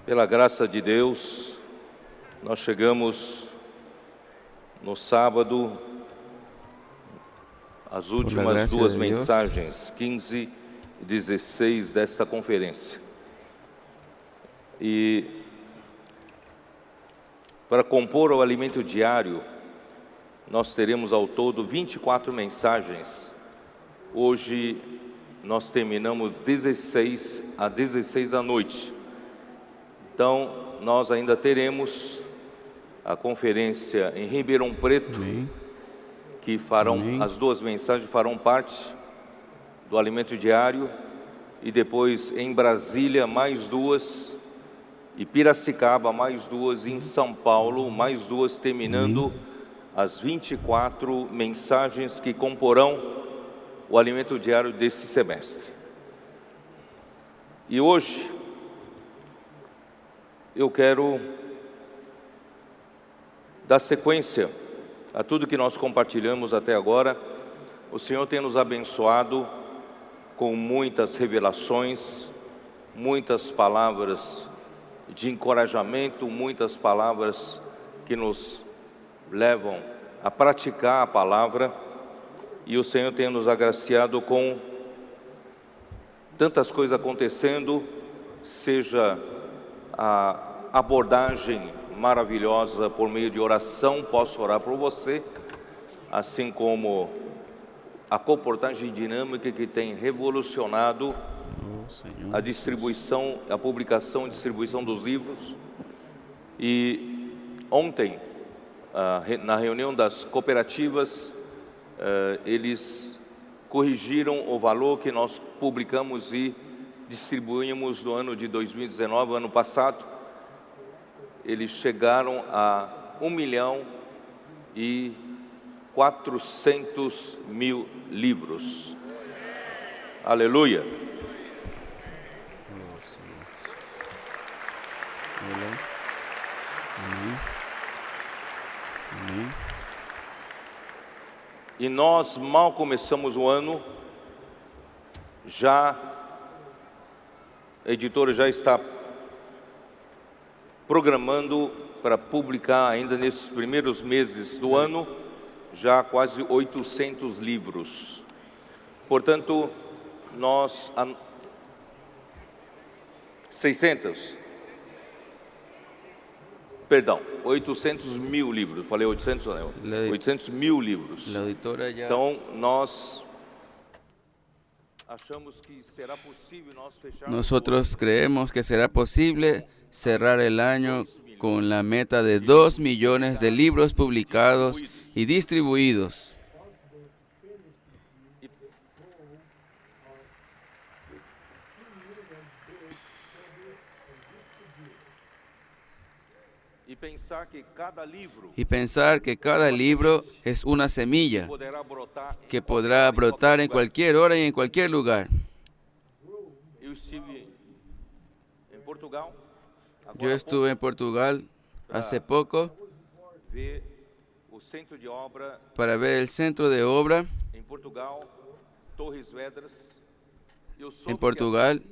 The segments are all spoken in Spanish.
Pela graça de Deus, nós chegamos no sábado, as últimas duas mensagens, 15 e 16 desta conferência. E para compor o alimento diário, nós teremos ao todo 24 mensagens. Hoje nós terminamos 16 à noite. Então, nós ainda teremos a conferência em Ribeirão Preto, que farão, as duas mensagens farão parte do alimento diário, e depois em Brasília mais duas, e Piracicaba mais duas, e em São Paulo mais duas, terminando as 24 mensagens que comporão o alimento diário desse semestre. E hoje eu quero dar sequência a tudo que nós compartilhamos até agora. O Senhor tem nos abençoado com muitas revelações, muitas palavras de encorajamento, muitas palavras que nos levam a praticar a palavra, e o Senhor tem nos agraciado com tantas coisas acontecendo, seja a abordagem maravilhosa por meio de oração, posso orar por você, assim como a comportagem dinâmica que tem revolucionado a distribuição, a publicação e distribuição dos livros. E ontem, na reunião das cooperativas, eles corrigiram o valor que nós publicamos e distribuímos no ano de 2019, ano passado. Eles chegaram a 1.400.000 livros. Aleluia! E nós mal começamos o ano, a editora já está programando para publicar ainda nesses primeiros meses do ano, já quase 800 livros. Portanto, 800.000 livros, falei 800 não, 800.000 livros. Então, nós achamos que será possível nós fechar. Nosotros creemos que será posible cerrar el año con la meta de 2 millones de libros publicados y distribuidos. Y pensar que cada libro es una semilla que podrá brotar en cualquier hora y en cualquier lugar. Yo estuve en Portugal hace poco para ver el centro de obra en Portugal,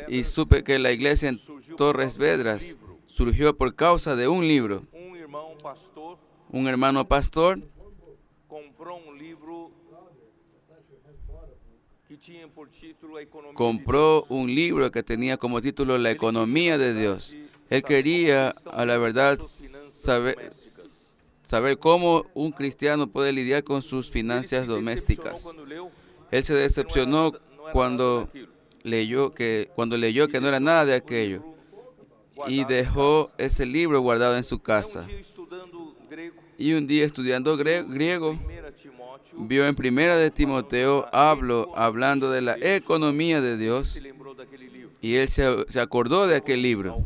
y supe que la iglesia en Torres Vedras surgió por causa de un libro. Un hermano pastor compró un libro que tenía como título La economía de Dios. Él quería, a la verdad, saber cómo un cristiano puede lidiar con sus finanzas domésticas. Él se decepcionó cuando leyó que no era nada de aquello, y dejó ese libro guardado en su casa. Y un día, estudiando griego, vio en Primera de Timoteo hablando de la economía de Dios, y él se acordó de aquel libro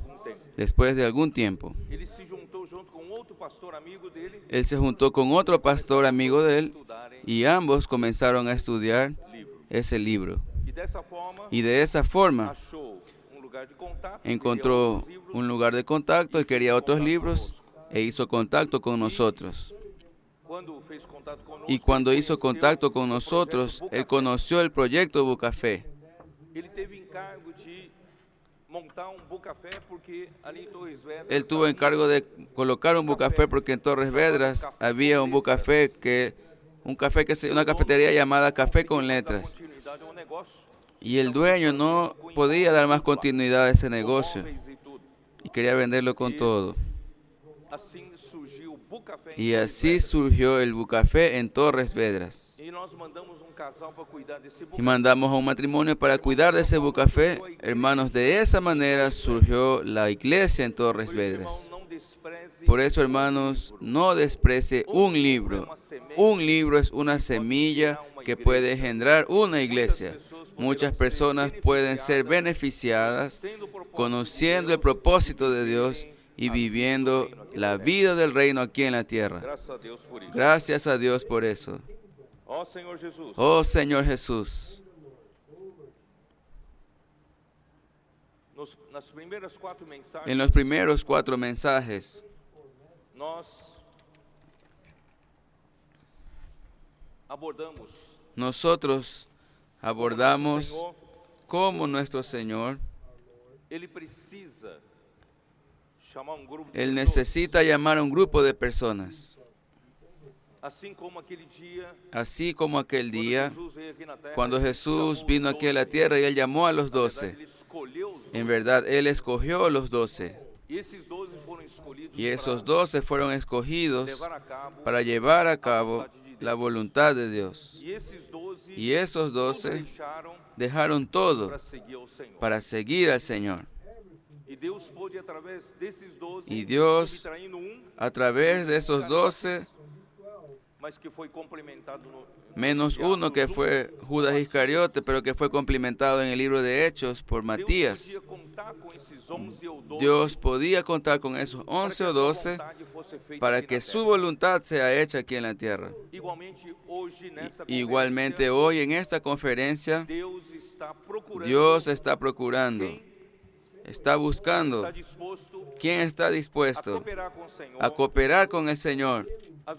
después de algún tiempo. Él se juntó con otro pastor amigo de él, y ambos comenzaron a estudiar ese libro. Y de esa forma encontró un lugar de contacto. Él quería otros libros e hizo contacto con nosotros. Y cuando hizo contacto con nosotros, él conoció el proyecto Bucafé. Él tuvo encargo de colocar un bucafé porque en Torres Vedras había un bucafé una cafetería llamada Café con Letras. Y el dueño no podía dar más continuidad a ese negocio y quería venderlo con todo. Y así surgió el bucafé en Torres Vedras. Y mandamos a un matrimonio para cuidar de ese bucafé. Hermanos, de esa manera surgió la iglesia en Torres Vedras. Por eso, hermanos, no desprecie un libro. Un libro es una semilla que puede engendrar una iglesia. Muchas personas pueden ser beneficiadas conociendo el propósito de Dios y viviendo la vida del reino aquí en la tierra. Gracias a Dios por eso. Oh Señor Jesús. En los primeros 4 mensajes, nosotros abordamos cómo nuestro Señor, Él necesita llamar a un grupo de personas. Así como aquel día, cuando Jesús vino aquí a la tierra y Él llamó a los 12. En verdad, Él escogió a los 12. Y esos 12 fueron escogidos para llevar a cabo la voluntad de Dios. Y esos 12 dejaron todo para seguir al Señor. Y Dios, a través de esos 12, menos uno que fue Judas Iscariote, pero que fue complementado en el libro de Hechos por Matías. Dios podía contar con esos 11 o 12 para que su voluntad sea hecha aquí en la tierra. Igualmente hoy en esta conferencia, Dios está procurando, está buscando quién está dispuesto a cooperar con el Señor, a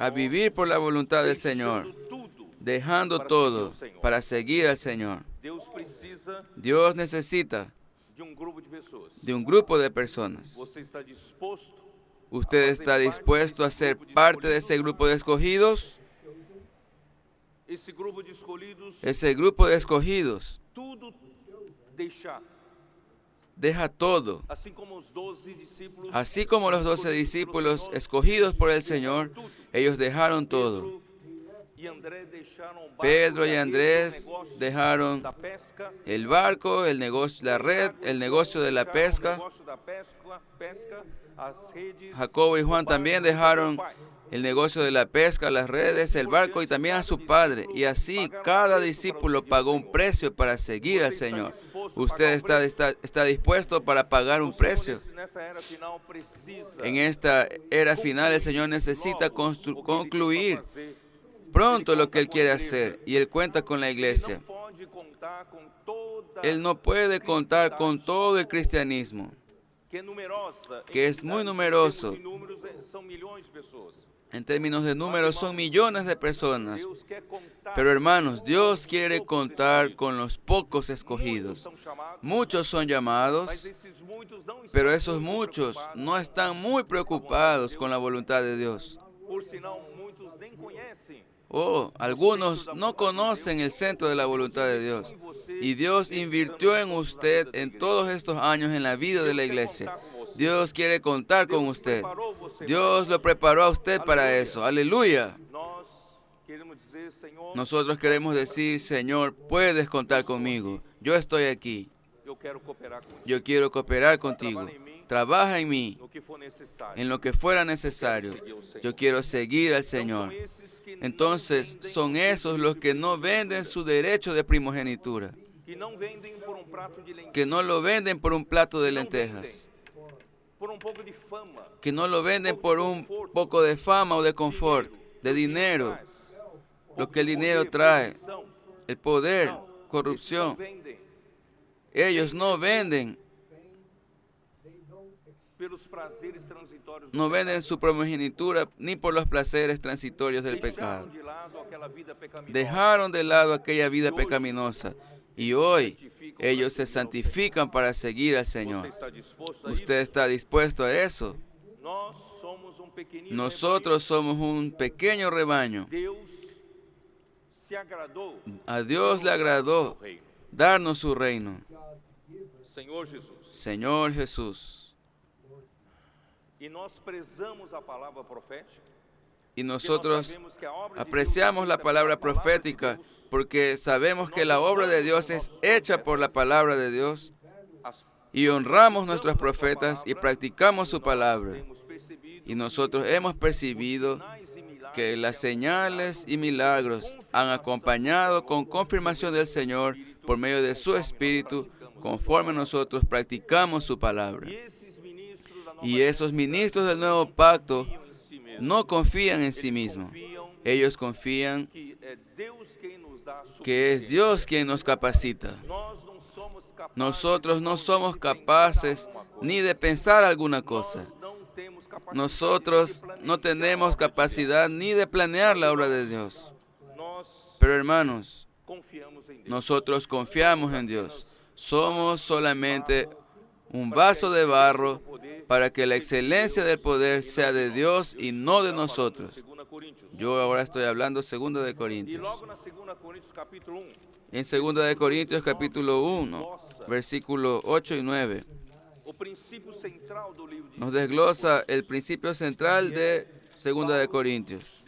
vivir por la voluntad del Señor, dejando todo para seguir al Señor. Dios necesita de un grupo de personas. ¿Usted está dispuesto a ser parte de ese grupo de escogidos? Ese grupo de escogidos deja todo. Así como los 12 discípulos escogidos por el Señor, ellos dejaron todo. Pedro y Andrés dejaron el barco, el negocio, la red, el negocio de la pesca. Jacobo y Juan también dejaron el negocio de la pesca, las redes, el barco y también a su padre. Y así cada discípulo pagó un precio para seguir al Señor. ¿Usted está dispuesto para pagar un precio? En esta era final el Señor necesita concluir pronto lo que Él quiere hacer. Y Él cuenta con la iglesia. Él no puede contar con todo el cristianismo, que es muy numeroso. En términos de números son millones de personas. Pero hermanos, Dios quiere contar con los pocos escogidos. Muchos son llamados, pero esos muchos no están muy preocupados con la voluntad de Dios. Algunos no conocen el centro de la voluntad de Dios. Y Dios invirtió en usted en todos estos años en la vida de la iglesia. Dios quiere contar con usted. Dios lo preparó a usted para eso. Aleluya. Nosotros queremos decir, Señor, puedes contar conmigo. Yo estoy aquí. Yo quiero cooperar contigo. Trabaja en mí, en lo que fuera necesario. Yo quiero seguir al Señor. Entonces, son esos los que no venden su derecho de primogenitura, que no lo venden por un plato de lentejas, que no lo venden por un poco de fama o de confort, de dinero, lo que el dinero trae, el poder, corrupción. Ellos no venden su primogenitura ni por los placeres transitorios del pecado. Dejaron de lado aquella vida pecaminosa y hoy Ellos se santifican para seguir al Señor. ¿Usted está dispuesto a eso? Nosotros somos un pequeño rebaño. A Dios le agradó darnos su reino. Señor Jesús. Y nosotros apreciamos la palabra profética porque sabemos que la obra de Dios es hecha por la palabra de Dios y honramos nuestros profetas y practicamos su palabra. Y nosotros hemos percibido que las señales y milagros han acompañado con confirmación del Señor por medio de su Espíritu, conforme nosotros practicamos su palabra. Y esos ministros del nuevo pacto no confían en sí mismos. Ellos confían que es Dios quien nos capacita. Nosotros no somos capaces ni de pensar alguna cosa. Nosotros no tenemos capacidad ni de planear la obra de Dios. Pero hermanos, nosotros confiamos en Dios. Somos solamente un vaso de barro para que la excelencia del poder sea de Dios y no de nosotros. Yo ahora estoy hablando 2 de Corintios. En 2 de Corintios capítulo 1, versículos 8 y 9. Nos desglosa el principio central de 2 de Corintios,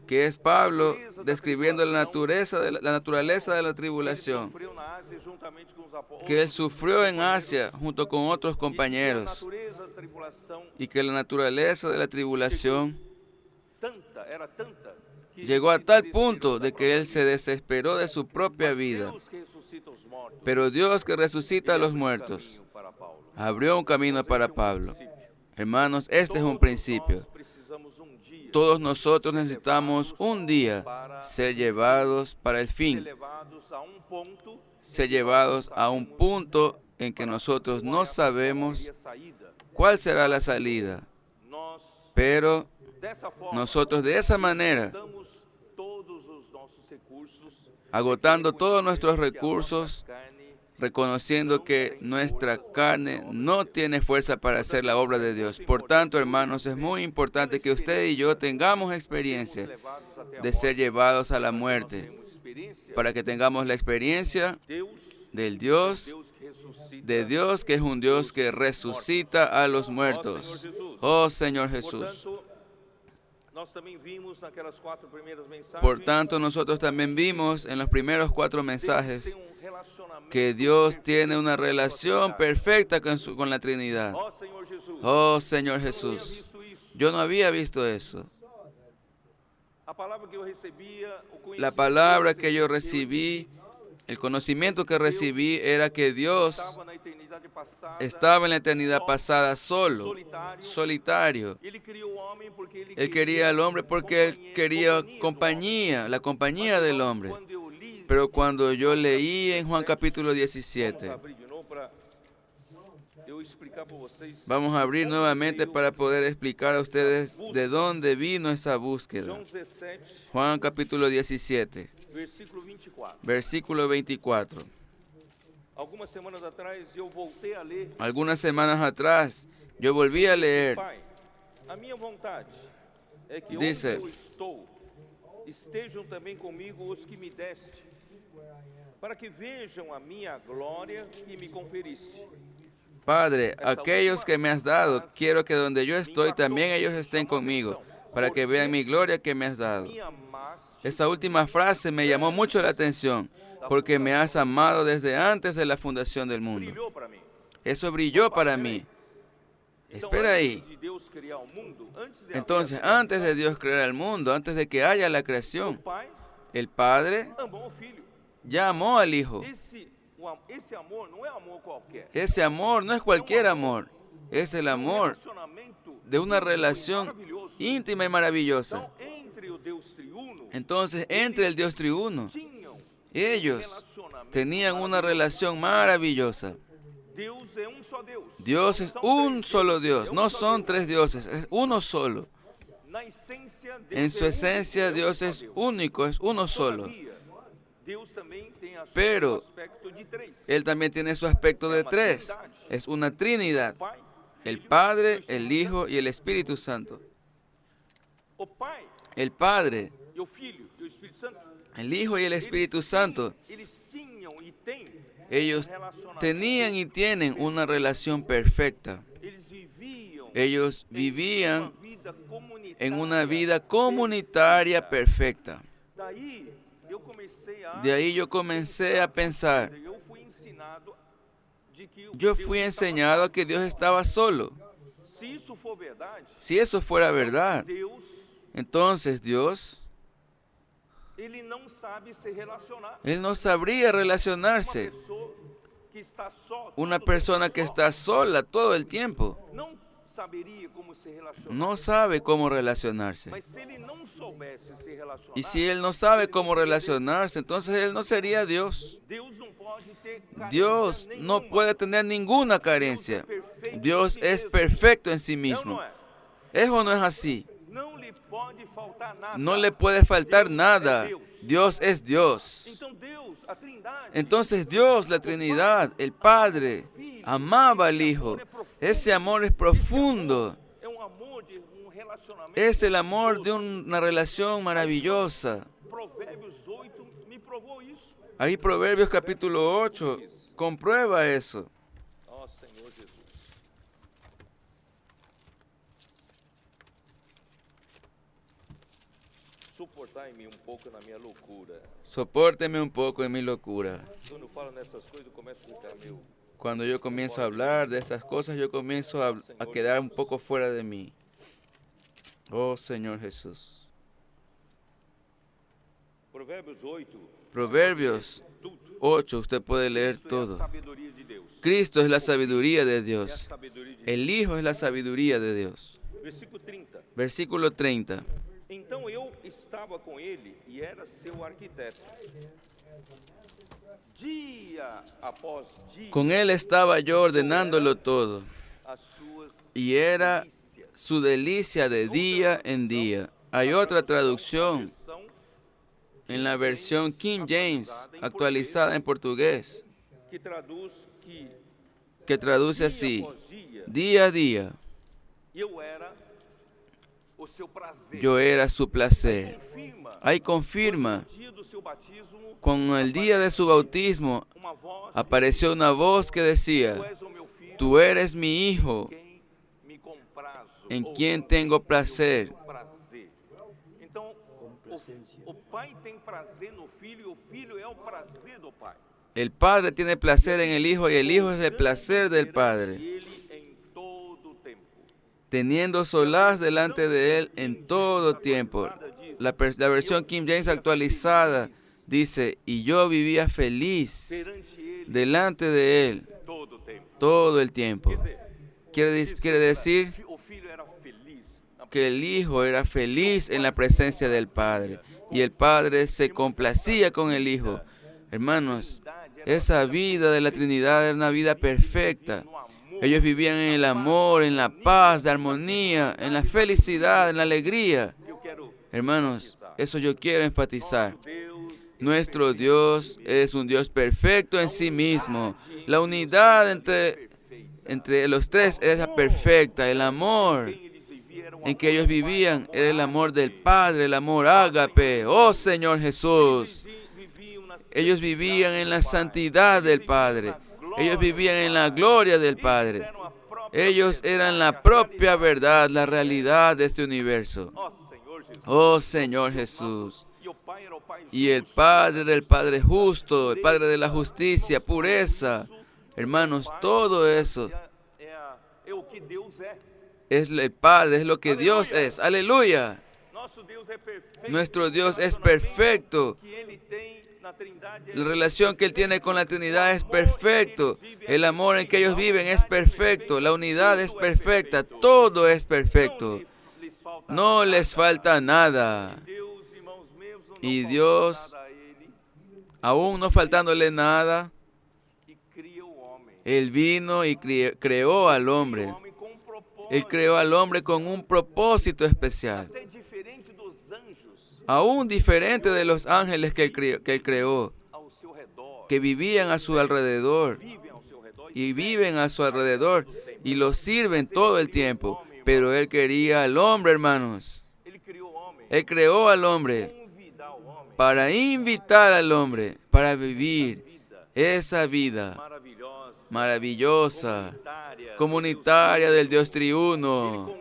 que es Pablo describiendo la naturaleza de la tribulación que él sufrió en Asia junto con otros compañeros, y que la naturaleza de la tribulación llegó a tal punto de que él se desesperó de su propia vida. Pero Dios, que resucita a los muertos, abrió un camino para Pablo. Hermanos, este es un principio. Todos nosotros necesitamos un día ser llevados para el fin, ser llevados a un punto en que nosotros no sabemos cuál será la salida. Pero nosotros de esa manera, agotando todos nuestros recursos, reconociendo que nuestra carne no tiene fuerza para hacer la obra de Dios. Por tanto, hermanos, es muy importante que usted y yo tengamos experiencia de ser llevados a la muerte, para que tengamos la experiencia del Dios, de Dios que es un Dios que resucita a los muertos. Oh Señor Jesús. Por tanto, nosotros también vimos en los primeros 4 mensajes que Dios tiene una relación perfecta con la Trinidad. Oh Señor Jesús, yo no había visto eso. La palabra que yo recibí, el conocimiento que recibí era que Dios estaba en la eternidad pasada solo, solitario. Él quería al hombre porque Él quería compañía, la compañía del hombre. Pero cuando yo leí en Juan capítulo 17, vamos a abrir nuevamente para poder explicar a ustedes de dónde vino esa búsqueda. Juan capítulo 17, versículo 24. Algunas semanas atrás yo volví a leer. Dice: estejam também comigo os que me deste, para que vejam a minha glória que me conferiste. Padre, aquellos que me has dado, quiero que donde yo estoy también ellos estén conmigo, para que vean mi gloria que me has dado. Esa última frase me llamó mucho la atención, porque me has amado desde antes de la fundación del mundo. Eso brilló para mí. Espera ahí. Entonces, antes de Dios crear el mundo, antes de que haya la creación, el Padre ya amó al Hijo. Ese amor no es cualquier amor. Es el amor de una relación íntima y maravillosa. Entonces, entre el Dios triuno, ellos tenían una relación maravillosa. Dios es un solo Dios, no son 3 dioses, es uno solo. En su esencia, Dios es único, es uno solo. Pero Él también tiene su aspecto de tres. Es una Trinidad. El Padre, el Hijo y el Espíritu Santo. El Padre, el Hijo y el Espíritu Santo, ellos tenían y tienen una relación perfecta. Ellos vivían en una vida comunitaria perfecta. De ahí yo comencé a pensar, yo fui enseñado a que Dios estaba solo. Si eso fuera verdad, entonces Dios, Él no sabría relacionarse. Una persona que está sola todo el tiempo no sabe cómo relacionarse. Y si Él no sabe cómo relacionarse, entonces Él no sería Dios. Dios no puede tener ninguna carencia. Dios es perfecto en sí mismo. ¿Es o no es así? No le puede faltar nada. Dios es Dios. Entonces Dios, la Trinidad, el Padre, amaba al Hijo. Ese amor es profundo. Es el amor de una relación maravillosa. Ahí Proverbios capítulo 8 comprueba eso. Sopórteme un poco en mi locura. Cuando yo comienzo a hablar de esas cosas, yo comienzo a quedar un poco fuera de mí. Oh Señor Jesús. Proverbios 8, usted puede leer todo. Cristo es la sabiduría de Dios. El Hijo es la sabiduría de Dios. Versículo 30. Então eu estava com ele e era seu arquiteto. Dia após dia. Con él estaba yo ordenándolo todo. Y era su delicia de día en día. Hay otra traducción en la versión King James, actualizada en portugués, que traduce así: día a día. Yo era su placer. Ahí confirma, con el día de su bautismo, apareció una voz que decía: tú eres mi Hijo, en quien tengo placer. El Padre tiene placer en el Hijo y el Hijo es el placer del Padre, teniendo solaz delante de Él en todo tiempo. La versión King James actualizada dice: y yo vivía feliz delante de Él todo el tiempo. Quiere decir que el Hijo era feliz en la presencia del Padre y el Padre se complacía con el Hijo. Hermanos, esa vida de la Trinidad era una vida perfecta. Ellos vivían en el amor, en la paz, la armonía, en la felicidad, en la alegría. Hermanos, eso yo quiero enfatizar. Nuestro Dios es un Dios perfecto en sí mismo. La unidad entre los tres era perfecta. El amor en que ellos vivían era el amor del Padre, el amor ágape. Oh Señor Jesús. Ellos vivían en la santidad del Padre. Ellos vivían en la gloria del Padre. Ellos eran la propia verdad, la realidad de este universo. Oh Señor Jesús. Y el Padre era el Padre justo, el Padre de la justicia, pureza. Hermanos, todo eso es el Padre, es lo que Dios es. Aleluya. Nuestro Dios es perfecto. La relación que Él tiene con la Trinidad es perfecto. El amor en que ellos viven es perfecto. La unidad es perfecta. Todo es perfecto. No les falta nada. Y Dios, aún no faltándole nada, Él vino y creó al hombre. Él creó al hombre con un propósito especial. aún diferente de los ángeles que Él creó, que vivían a su alrededor y viven a su alrededor y lo sirven todo el tiempo. Pero Él quería al hombre, hermanos. Él creó al hombre para invitar al hombre, para vivir esa vida maravillosa, comunitaria del Dios triuno.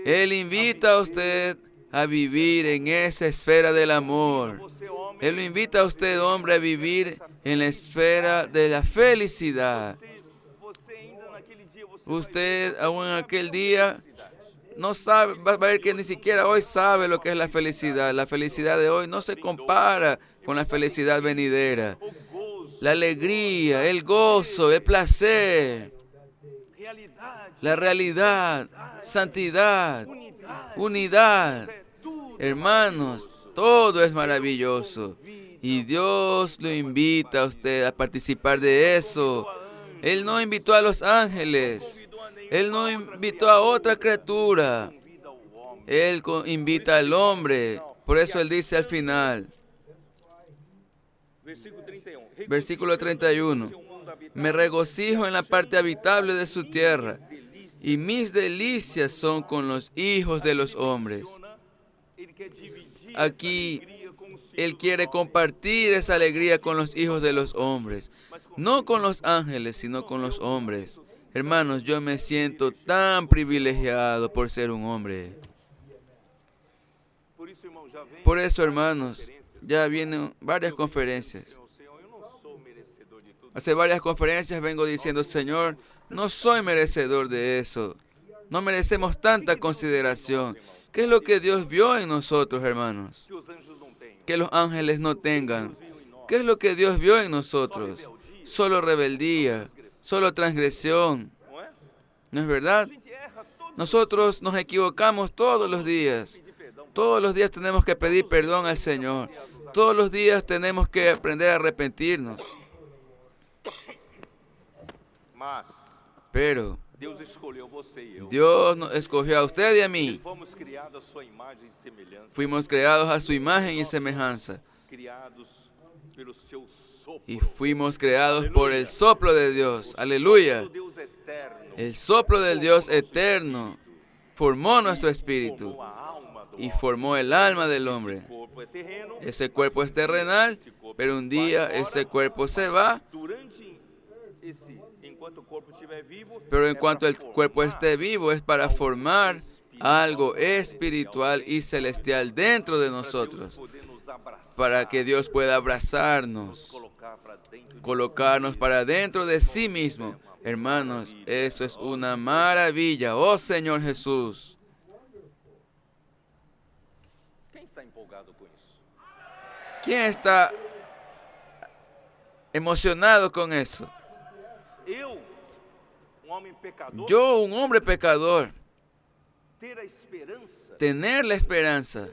Él invita a usted a vivir en esa esfera del amor. Él lo invita a usted, hombre, a vivir en la esfera de la felicidad. Usted, aún en aquel día, no sabe, va a ver que ni siquiera hoy sabe lo que es la felicidad. La felicidad de hoy no se compara con la felicidad venidera. La alegría, el gozo, el placer, la realidad, santidad, unidad. Hermanos, todo es maravilloso. Y Dios lo invita a usted a participar de eso. Él no invitó a los ángeles. Él no invitó a otra criatura. Él invita al hombre. Por eso Él dice al final, versículo 31, me regocijo en la parte habitable de su tierra, y mis delicias son con los hijos de los hombres. Aquí Él quiere compartir esa alegría con los hijos de los hombres, no con los ángeles, sino con los hombres. Hermanos, yo me siento tan privilegiado por ser un hombre. Por eso, hermanos, ya vienen varias conferencias. Hace varias conferencias vengo diciendo, Señor, no soy merecedor de eso. No merecemos tanta consideración. ¿Qué es lo que Dios vio en nosotros, hermanos? Que los ángeles no tengan. ¿Qué es lo que Dios vio en nosotros? Solo rebeldía, solo transgresión. ¿No es verdad? Nosotros nos equivocamos todos los días. Todos los días tenemos que pedir perdón al Señor. Todos los días tenemos que aprender a arrepentirnos. Pero Dios nos escogió a usted y a mí. Fuimos creados a su imagen y semejanza. Y fuimos creados por el soplo de Dios. Aleluya. El soplo del Dios eterno formó nuestro espíritu y formó el alma del hombre. Ese cuerpo es terrenal, pero un día ese cuerpo se va. Pero en cuanto el cuerpo esté vivo, es para formar algo espiritual y celestial dentro de nosotros, para que Dios pueda abrazarnos, colocarnos para dentro de sí mismo. Hermanos, eso es una maravilla. Oh Señor Jesús. ¿Quién está emocionado con eso? Yo, un hombre pecador, tener la esperanza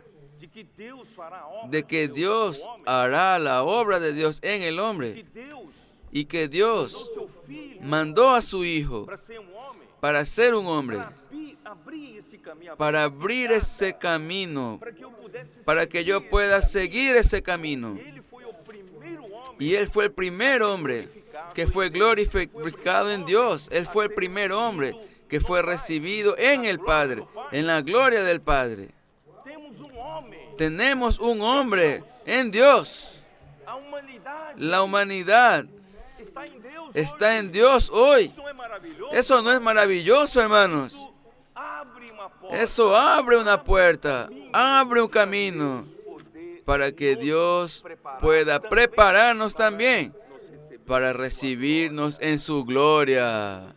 de que Dios hará la obra de Dios en el hombre y que Dios mandó a su Hijo para ser un hombre, para abrir ese camino, para que yo pueda seguir ese camino. Y Él fue el primer hombre que fue glorificado en Dios. Él fue el primer hombre que fue recibido en el Padre, en la gloria del Padre. Tenemos un hombre en Dios. La humanidad está en Dios hoy. Eso no es maravilloso, hermanos. Eso abre una puerta, abre un camino para que Dios pueda prepararnos también para recibirnos en su gloria.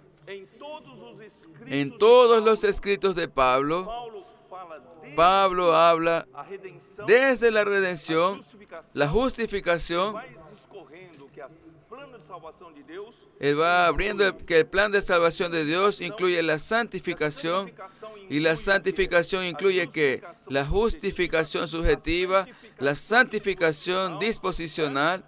En todos los escritos de Pablo, Pablo habla desde la redención, la justificación. Él va abriendo que el plan de salvación de Dios incluye la santificación, y la santificación incluye que la justificación subjetiva, la santificación disposicional,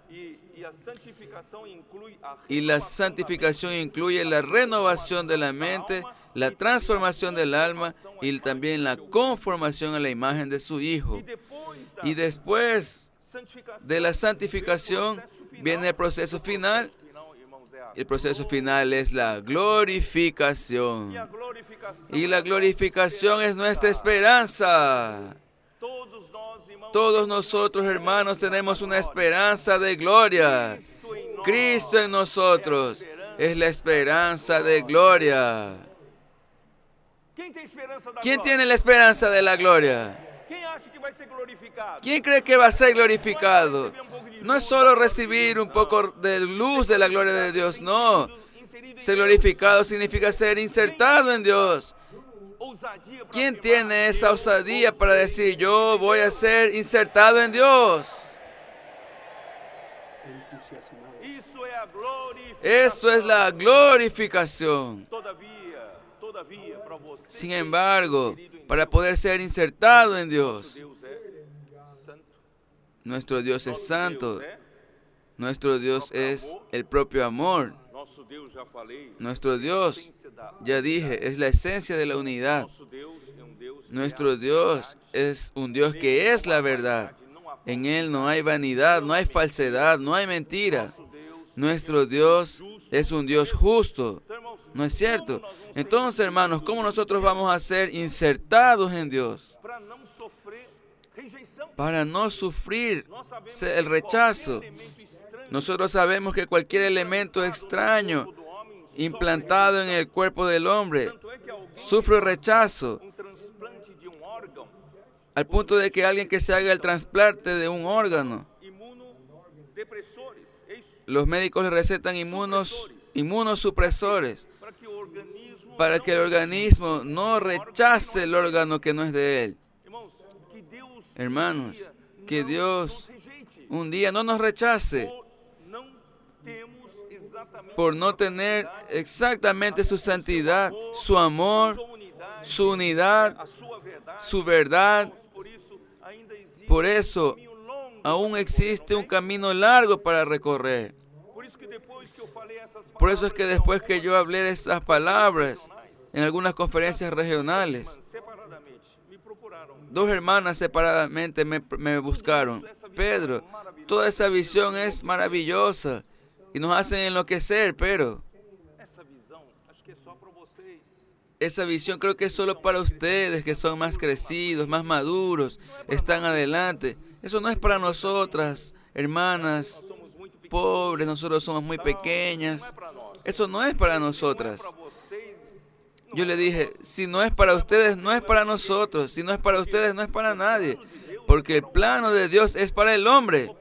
y la santificación incluye la renovación de la mente, la transformación del alma y también la conformación a la imagen de su Hijo. Y después de la santificación viene el proceso final. El proceso final es la glorificación. Y la glorificación es nuestra esperanza. Todos nosotros, hermanos, tenemos una esperanza de gloria. Cristo en nosotros es la esperanza de gloria. ¿Quién tiene la esperanza de la gloria? ¿Quién cree que va a ser glorificado? No es solo recibir un poco de luz de la gloria de Dios, no. Ser glorificado significa ser insertado en Dios. ¿Quién tiene esa osadía para decir, yo voy a ser insertado en Dios? Eso es la glorificación. Sin embargo, para poder ser insertado en Dios, nuestro Dios es santo. Nuestro Dios es el propio amor. Nuestro Dios, ya dije, es la esencia de la unidad. Nuestro Dios es un Dios que es la verdad. En Él no hay vanidad, no hay falsedad, no hay mentira. Nuestro Dios es un Dios justo. ¿No es cierto? Entonces, hermanos, ¿cómo nosotros vamos a ser insertados en Dios? Para no sufrir el rechazo. Nosotros sabemos que cualquier elemento extraño implantado en el cuerpo del hombre sufre rechazo, al punto de que alguien que se haga el trasplante de un órgano, los médicos le recetan inmunosupresores para que el organismo no rechace el órgano que no es de él. Hermanos, que Dios un día no nos rechace por no tener exactamente su santidad, su amor, su unidad, su verdad. Por eso, aún existe un camino largo para recorrer. Por eso es que después que yo hablé esas palabras en algunas conferencias regionales, 2 hermanas separadamente me buscaron. Pedro, toda esa visión es maravillosa y nos hacen enloquecer, pero esa visión creo que es solo para ustedes que son más crecidos, más maduros, están adelante. Eso no es para nosotras, hermanas pobres, nosotros somos muy pequeñas. Eso no es para nosotras. Yo le dije, si no es para ustedes, no es para nosotros. Si no es para ustedes, no es para nadie. Porque el plano de Dios es para el hombre.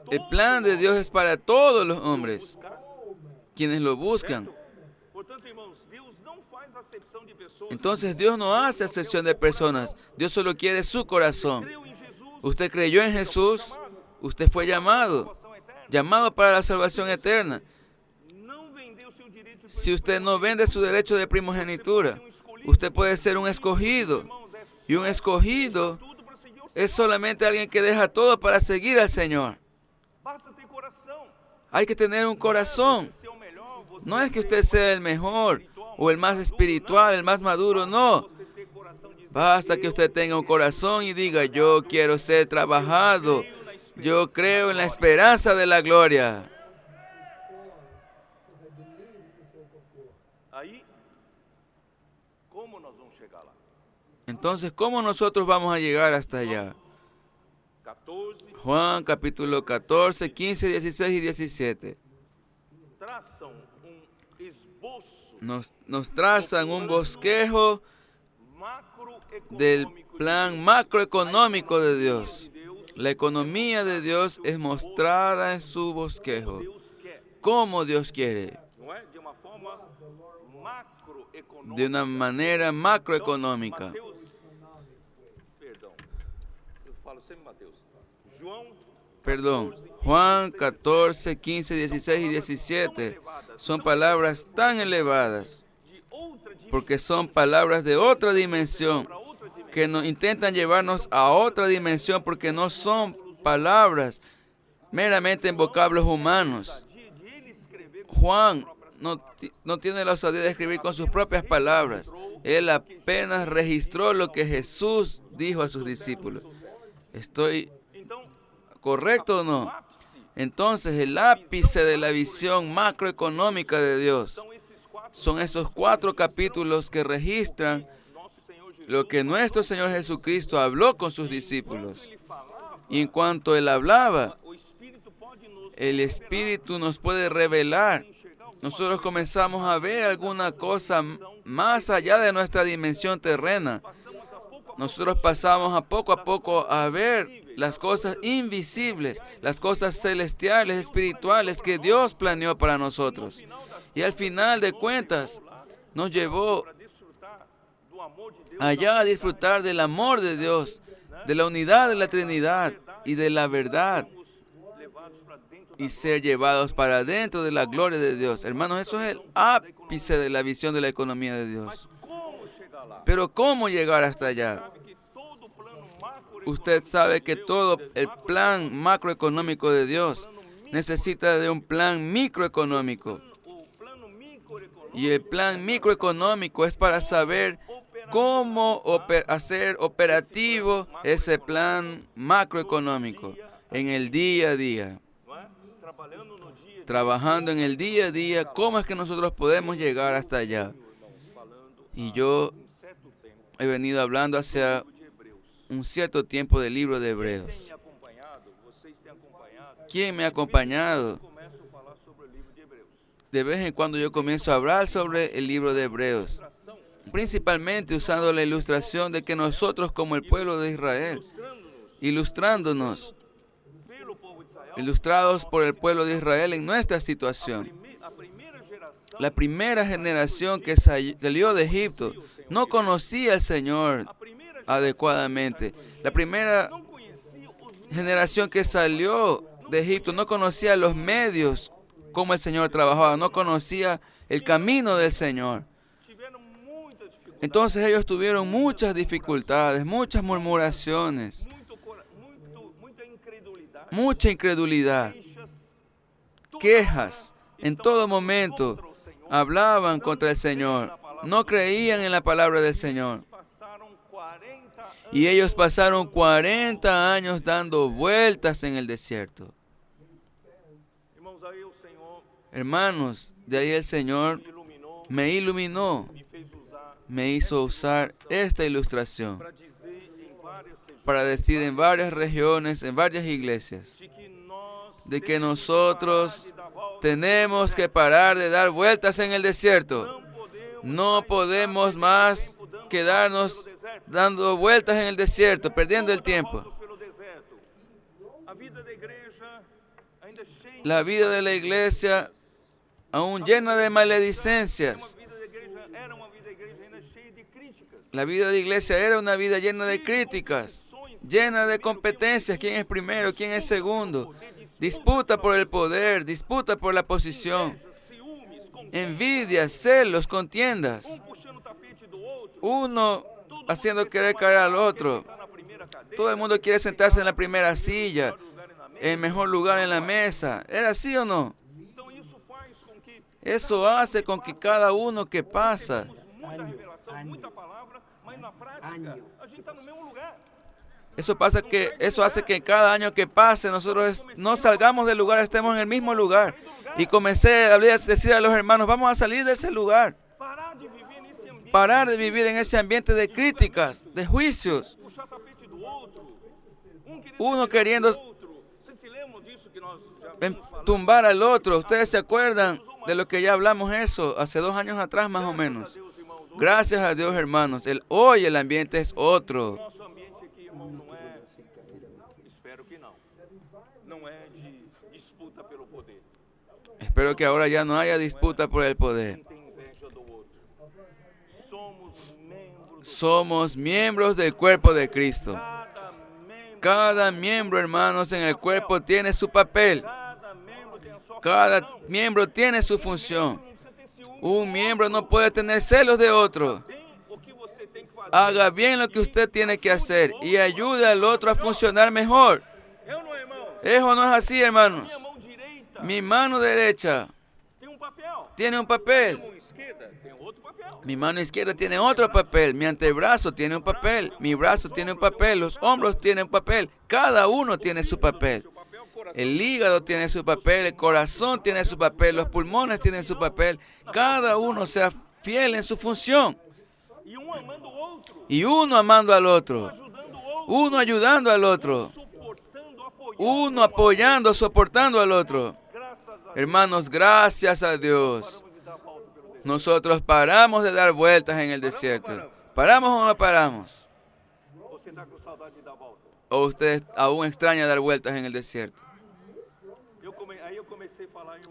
El plan de Dios es para todos los hombres, quienes lo buscan. Entonces Dios no hace acepción de personas. Dios solo quiere su corazón. Usted creyó en Jesús, usted fue llamado para la salvación eterna. Si usted no vende su derecho de primogenitura, usted puede ser un escogido. Y un escogido es solamente alguien que deja todo para seguir al Señor. Hay que tener un corazón. No es que usted sea el mejor o el más espiritual, el más maduro, no. Basta que usted tenga un corazón y diga, yo quiero ser trabajado. Yo creo en la esperanza de la gloria. Entonces, ¿cómo nosotros vamos a llegar hasta allá? Juan capítulo 14, 15, 16 y 17. Nos trazan un bosquejo del plan macroeconómico de Dios. La economía de Dios es mostrada en su bosquejo. ¿Cómo Dios quiere? De una manera macroeconómica. Perdón, Juan 14, 15, 16 y 17 son palabras tan elevadas porque son palabras de otra dimensión que nos intentan llevarnos a otra dimensión porque no son palabras meramente en vocablos humanos. Juan no tiene la osadía de escribir con sus propias palabras. Él apenas registró lo que Jesús dijo a sus discípulos. ¿Estoy correcto o no? Entonces, el ápice de la visión macroeconómica de Dios son esos 4 capítulos que registran lo que nuestro Señor Jesucristo habló con sus discípulos. Y en cuanto Él hablaba, el Espíritu nos puede revelar. Nosotros comenzamos a ver alguna cosa más allá de nuestra dimensión terrena. Nosotros pasamos a poco a ver las cosas invisibles, las cosas celestiales, espirituales que Dios planeó para nosotros. Y al final de cuentas, nos llevó allá a disfrutar del amor de Dios, de la unidad de la Trinidad y de la verdad, y ser llevados para adentro de la gloria de Dios. Hermanos, eso es el ápice de la visión de la economía de Dios. Pero ¿cómo llegar hasta allá? Usted sabe que todo el plan macroeconómico de Dios necesita de un plan microeconómico. Y el plan microeconómico es para saber cómo hacer operativo ese plan macroeconómico en el día a día. Trabajando en el día a día, ¿cómo es que nosotros podemos llegar hasta allá? Y yo he venido hablando hacia un cierto tiempo del libro de Hebreos. ¿Quién me ha acompañado? De vez en cuando yo comienzo a hablar sobre el libro de Hebreos, principalmente usando la ilustración de que nosotros como el pueblo de Israel, ilustrados por el pueblo de Israel en nuestra situación. La primera generación que salió de Egipto no conocía al Señor adecuadamente. La primera generación que salió de Egipto no conocía los medios, cómo el Señor trabajaba, no conocía el camino del Señor. Entonces ellos tuvieron muchas dificultades, muchas murmuraciones, mucha incredulidad, quejas. En todo momento hablaban contra el Señor, no creían en la palabra del Señor. Y ellos pasaron 40 años dando vueltas en el desierto. Hermanos, de ahí el Señor me iluminó, me hizo usar esta ilustración para decir en varias regiones, en varias iglesias, de que nosotros tenemos que parar de dar vueltas en el desierto. No podemos más quedarnos dando vueltas en el desierto, perdiendo el tiempo. La vida de la iglesia aún llena de maledicencias. La vida de la iglesia era una vida llena de críticas, llena de competencias. ¿Quién es primero? ¿Quién es segundo? Disputa por el poder, disputa por la posición. Envidias, celos, contiendas. Uno haciendo querer caer al otro. Todo el mundo quiere sentarse en la primera silla, el mejor lugar en la mesa. ¿Era así o no? Eso hace con que cada uno que pasa Eso hace que cada año que pase nosotros no salgamos del lugar, estemos en el mismo lugar. Y comencé a decir a los hermanos, vamos a salir de ese lugar. Parar de vivir en ese ambiente de críticas, de juicios. Uno queriendo tumbar al otro. ¿Ustedes se acuerdan de lo que ya hablamos eso hace 2 años atrás más o menos? Gracias a Dios, hermanos. Hoy el ambiente es otro. Espero que ahora ya no haya disputa por el poder. Somos miembros del cuerpo de Cristo. Cada miembro, hermanos, en el cuerpo tiene su papel. Cada miembro tiene su función. Un miembro no puede tener celos de otro. Haga bien lo que usted tiene que hacer y ayude al otro a funcionar mejor. ¿Eso no es así, hermanos? Mi mano derecha tiene un papel. Mi mano izquierda tiene otro papel. Mi antebrazo tiene un papel. Mi brazo tiene un papel. Los hombros tienen un papel. Cada uno tiene su papel. El hígado tiene su papel. El corazón tiene su papel. Los pulmones tienen su papel. Cada uno sea fiel en su función. Y uno amando al otro. Uno ayudando al otro. Uno apoyando, soportando al otro. Hermanos, gracias a Dios. Nosotros paramos de dar vueltas en el desierto. ¿Paramos o no paramos? ¿O usted aún extraña dar vueltas en el desierto?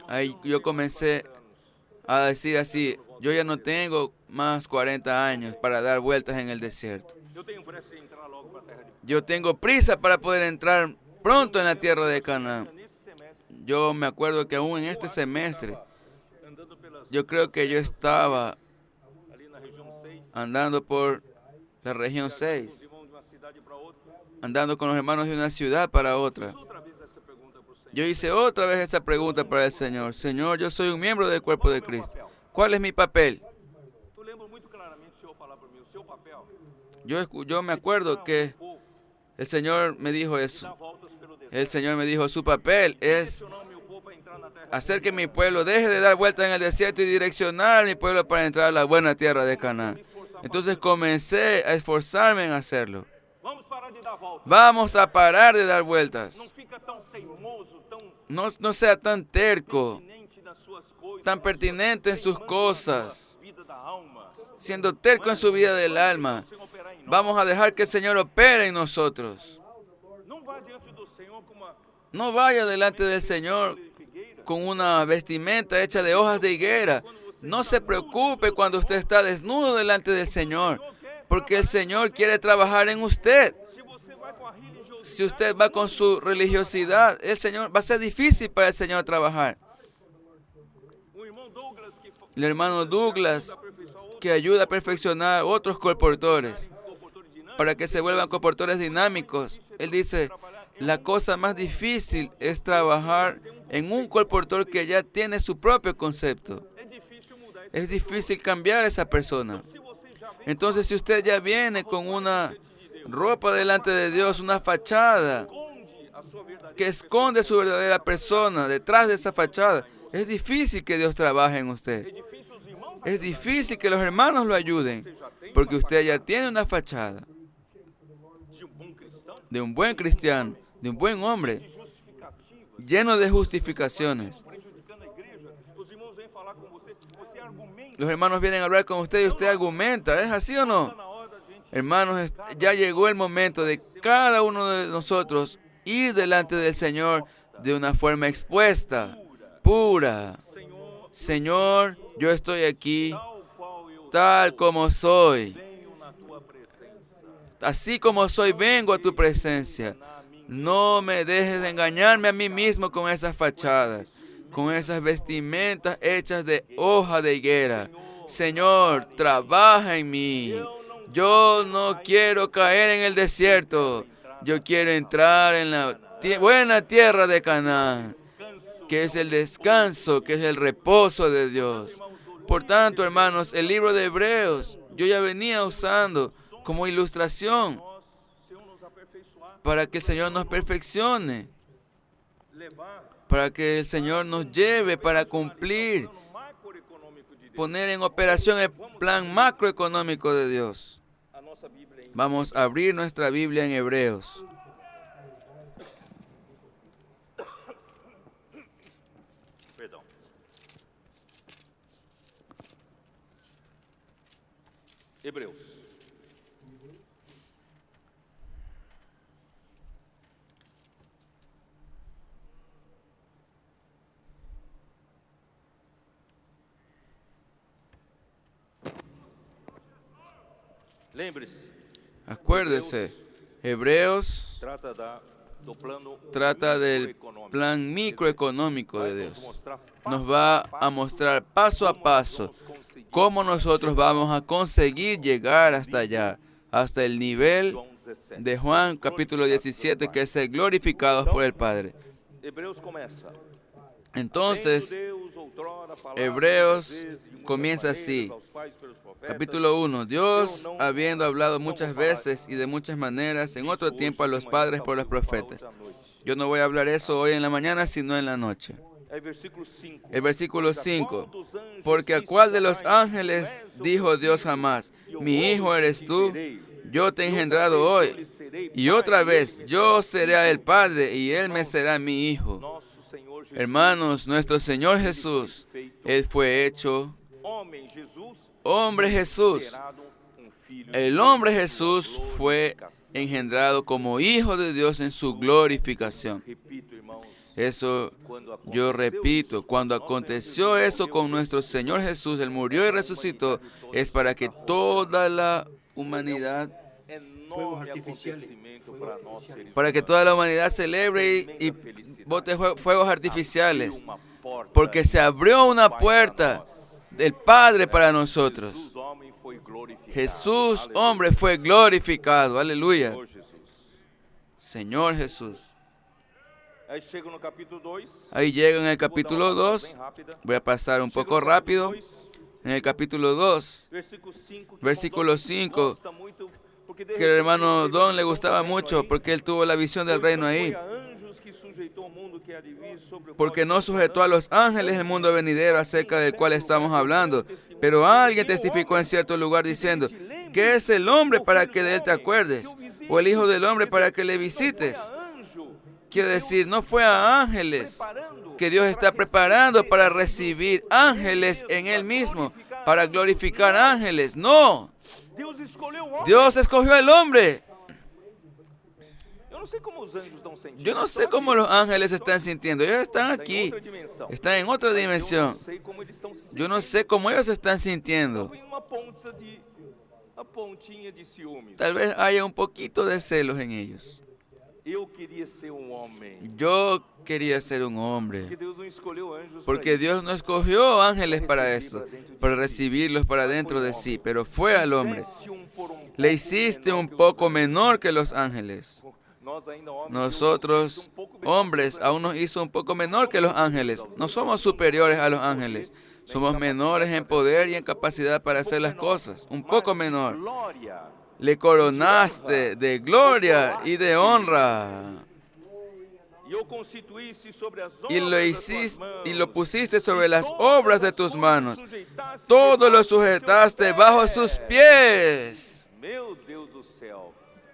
Ahí yo comencé a decir así, yo ya no tengo más 40 años para dar vueltas en el desierto. Yo tengo prisa para poder entrar pronto en la tierra de Canaán. Yo me acuerdo que aún en este semestre, yo creo que yo estaba andando por la región 6, andando con los hermanos de una ciudad para otra. Yo hice otra vez esa pregunta para el Señor. Señor, yo soy un miembro del cuerpo de Cristo. ¿Cuál es mi papel? Yo me acuerdo que el Señor me dijo eso. El Señor me dijo, su papel es hacer que mi pueblo deje de dar vueltas en el desierto y direccionar a mi pueblo para entrar a la buena tierra de Canaán. Entonces comencé a esforzarme en hacerlo. Vamos a parar de dar vueltas. No sea tan terco, tan pertinente en sus cosas, siendo terco en su vida del alma. Vamos a dejar que el Señor opere en nosotros. No vaya delante del Señor con una vestimenta hecha de hojas de higuera. No se preocupe cuando usted está desnudo delante del Señor, porque el Señor quiere trabajar en usted. Si usted va con su religiosidad, va a ser difícil para el Señor trabajar. El hermano Douglas, que ayuda a perfeccionar otros colportores para que se vuelvan colportores dinámicos. Él dice, la cosa más difícil es trabajar en un colportor que ya tiene su propio concepto. Es difícil cambiar a esa persona. Entonces, si usted ya viene con una ropa delante de Dios, una fachada que esconde su verdadera persona detrás de esa fachada, es difícil que Dios trabaje en usted. Es difícil que los hermanos lo ayuden, porque usted ya tiene una fachada de un buen cristiano, de un buen hombre, lleno de justificaciones. Los hermanos vienen a hablar con usted y usted argumenta. ¿Es así o no? Hermanos, ya llegó el momento de cada uno de nosotros ir delante del Señor de una forma expuesta, pura. Señor, yo estoy aquí tal como soy. Así como soy, vengo a tu presencia. No me dejes engañarme a mí mismo con esas fachadas, con esas vestimentas hechas de hoja de higuera. Señor, trabaja en mí. Yo no quiero caer en el desierto. Yo quiero entrar en la buena tierra de Canaán, que es el descanso, que es el reposo de Dios. Por tanto, hermanos, el libro de Hebreos, yo ya venía usando como ilustración para que el Señor nos perfeccione, para que el Señor nos lleve para cumplir, poner en operación el plan macroeconómico de Dios. Vamos a abrir nuestra Biblia en Hebreos. Hebreos. Acuérdese, Hebreos trata del plan microeconómico de Dios. Nos va a mostrar paso a paso cómo nosotros vamos a conseguir llegar hasta allá, hasta el nivel de Juan capítulo 17, que es ser glorificados por el Padre. Entonces, Hebreos comienza así. Capítulo 1. Dios, habiendo hablado muchas veces y de muchas maneras, en otro tiempo a los padres por los profetas. Yo no voy a hablar eso hoy en la mañana, sino en la noche. El versículo 5. Porque a cuál de los ángeles dijo Dios jamás, mi hijo eres tú, yo te he engendrado hoy. Y otra vez, yo seré a él padre y él me será mi hijo. Hermanos, nuestro Señor Jesús, Él fue hecho hombre Jesús. El hombre Jesús fue engendrado como hijo de Dios en su glorificación. Eso yo repito, cuando aconteció eso con nuestro Señor Jesús, Él murió y resucitó, es para que toda la humanidad, celebre y bote fuegos artificiales, porque se abrió una puerta del Padre para nosotros. Jesús, hombre, fue glorificado. Aleluya. Señor Jesús. Ahí llega en el capítulo 2. Voy a pasar un poco rápido. En el capítulo 2, versículo 5, que el hermano Don le gustaba mucho porque él tuvo la visión del reino ahí. Porque no sujetó a los ángeles el mundo venidero acerca del cual estamos hablando. Pero alguien testificó en cierto lugar diciendo, ¿qué es el hombre para que de él te acuerdes? ¿O el hijo del hombre para que le visites? Quiere decir, no fue a ángeles que Dios está preparando para recibir ángeles en Él mismo, para glorificar ángeles. No. Dios escogió al hombre. Yo no sé cómo los ángeles están sintiendo. Ellos están aquí. Están en otra dimensión. Yo no sé cómo ellos están sintiendo. Tal vez haya un poquito de celos en ellos. Yo quería ser un hombre. Porque Dios no escogió ángeles para eso, para recibirlos para dentro de sí, pero fue al hombre. Le hiciste un poco menor que los ángeles. Nosotros, hombres, aún nos hizo un poco menor que los ángeles. No somos superiores a los ángeles. Somos menores en poder y en capacidad para hacer las cosas. Un poco menor. Le coronaste de gloria y de honra. Y lo pusiste sobre las obras de tus manos. Todo lo sujetaste bajo sus pies.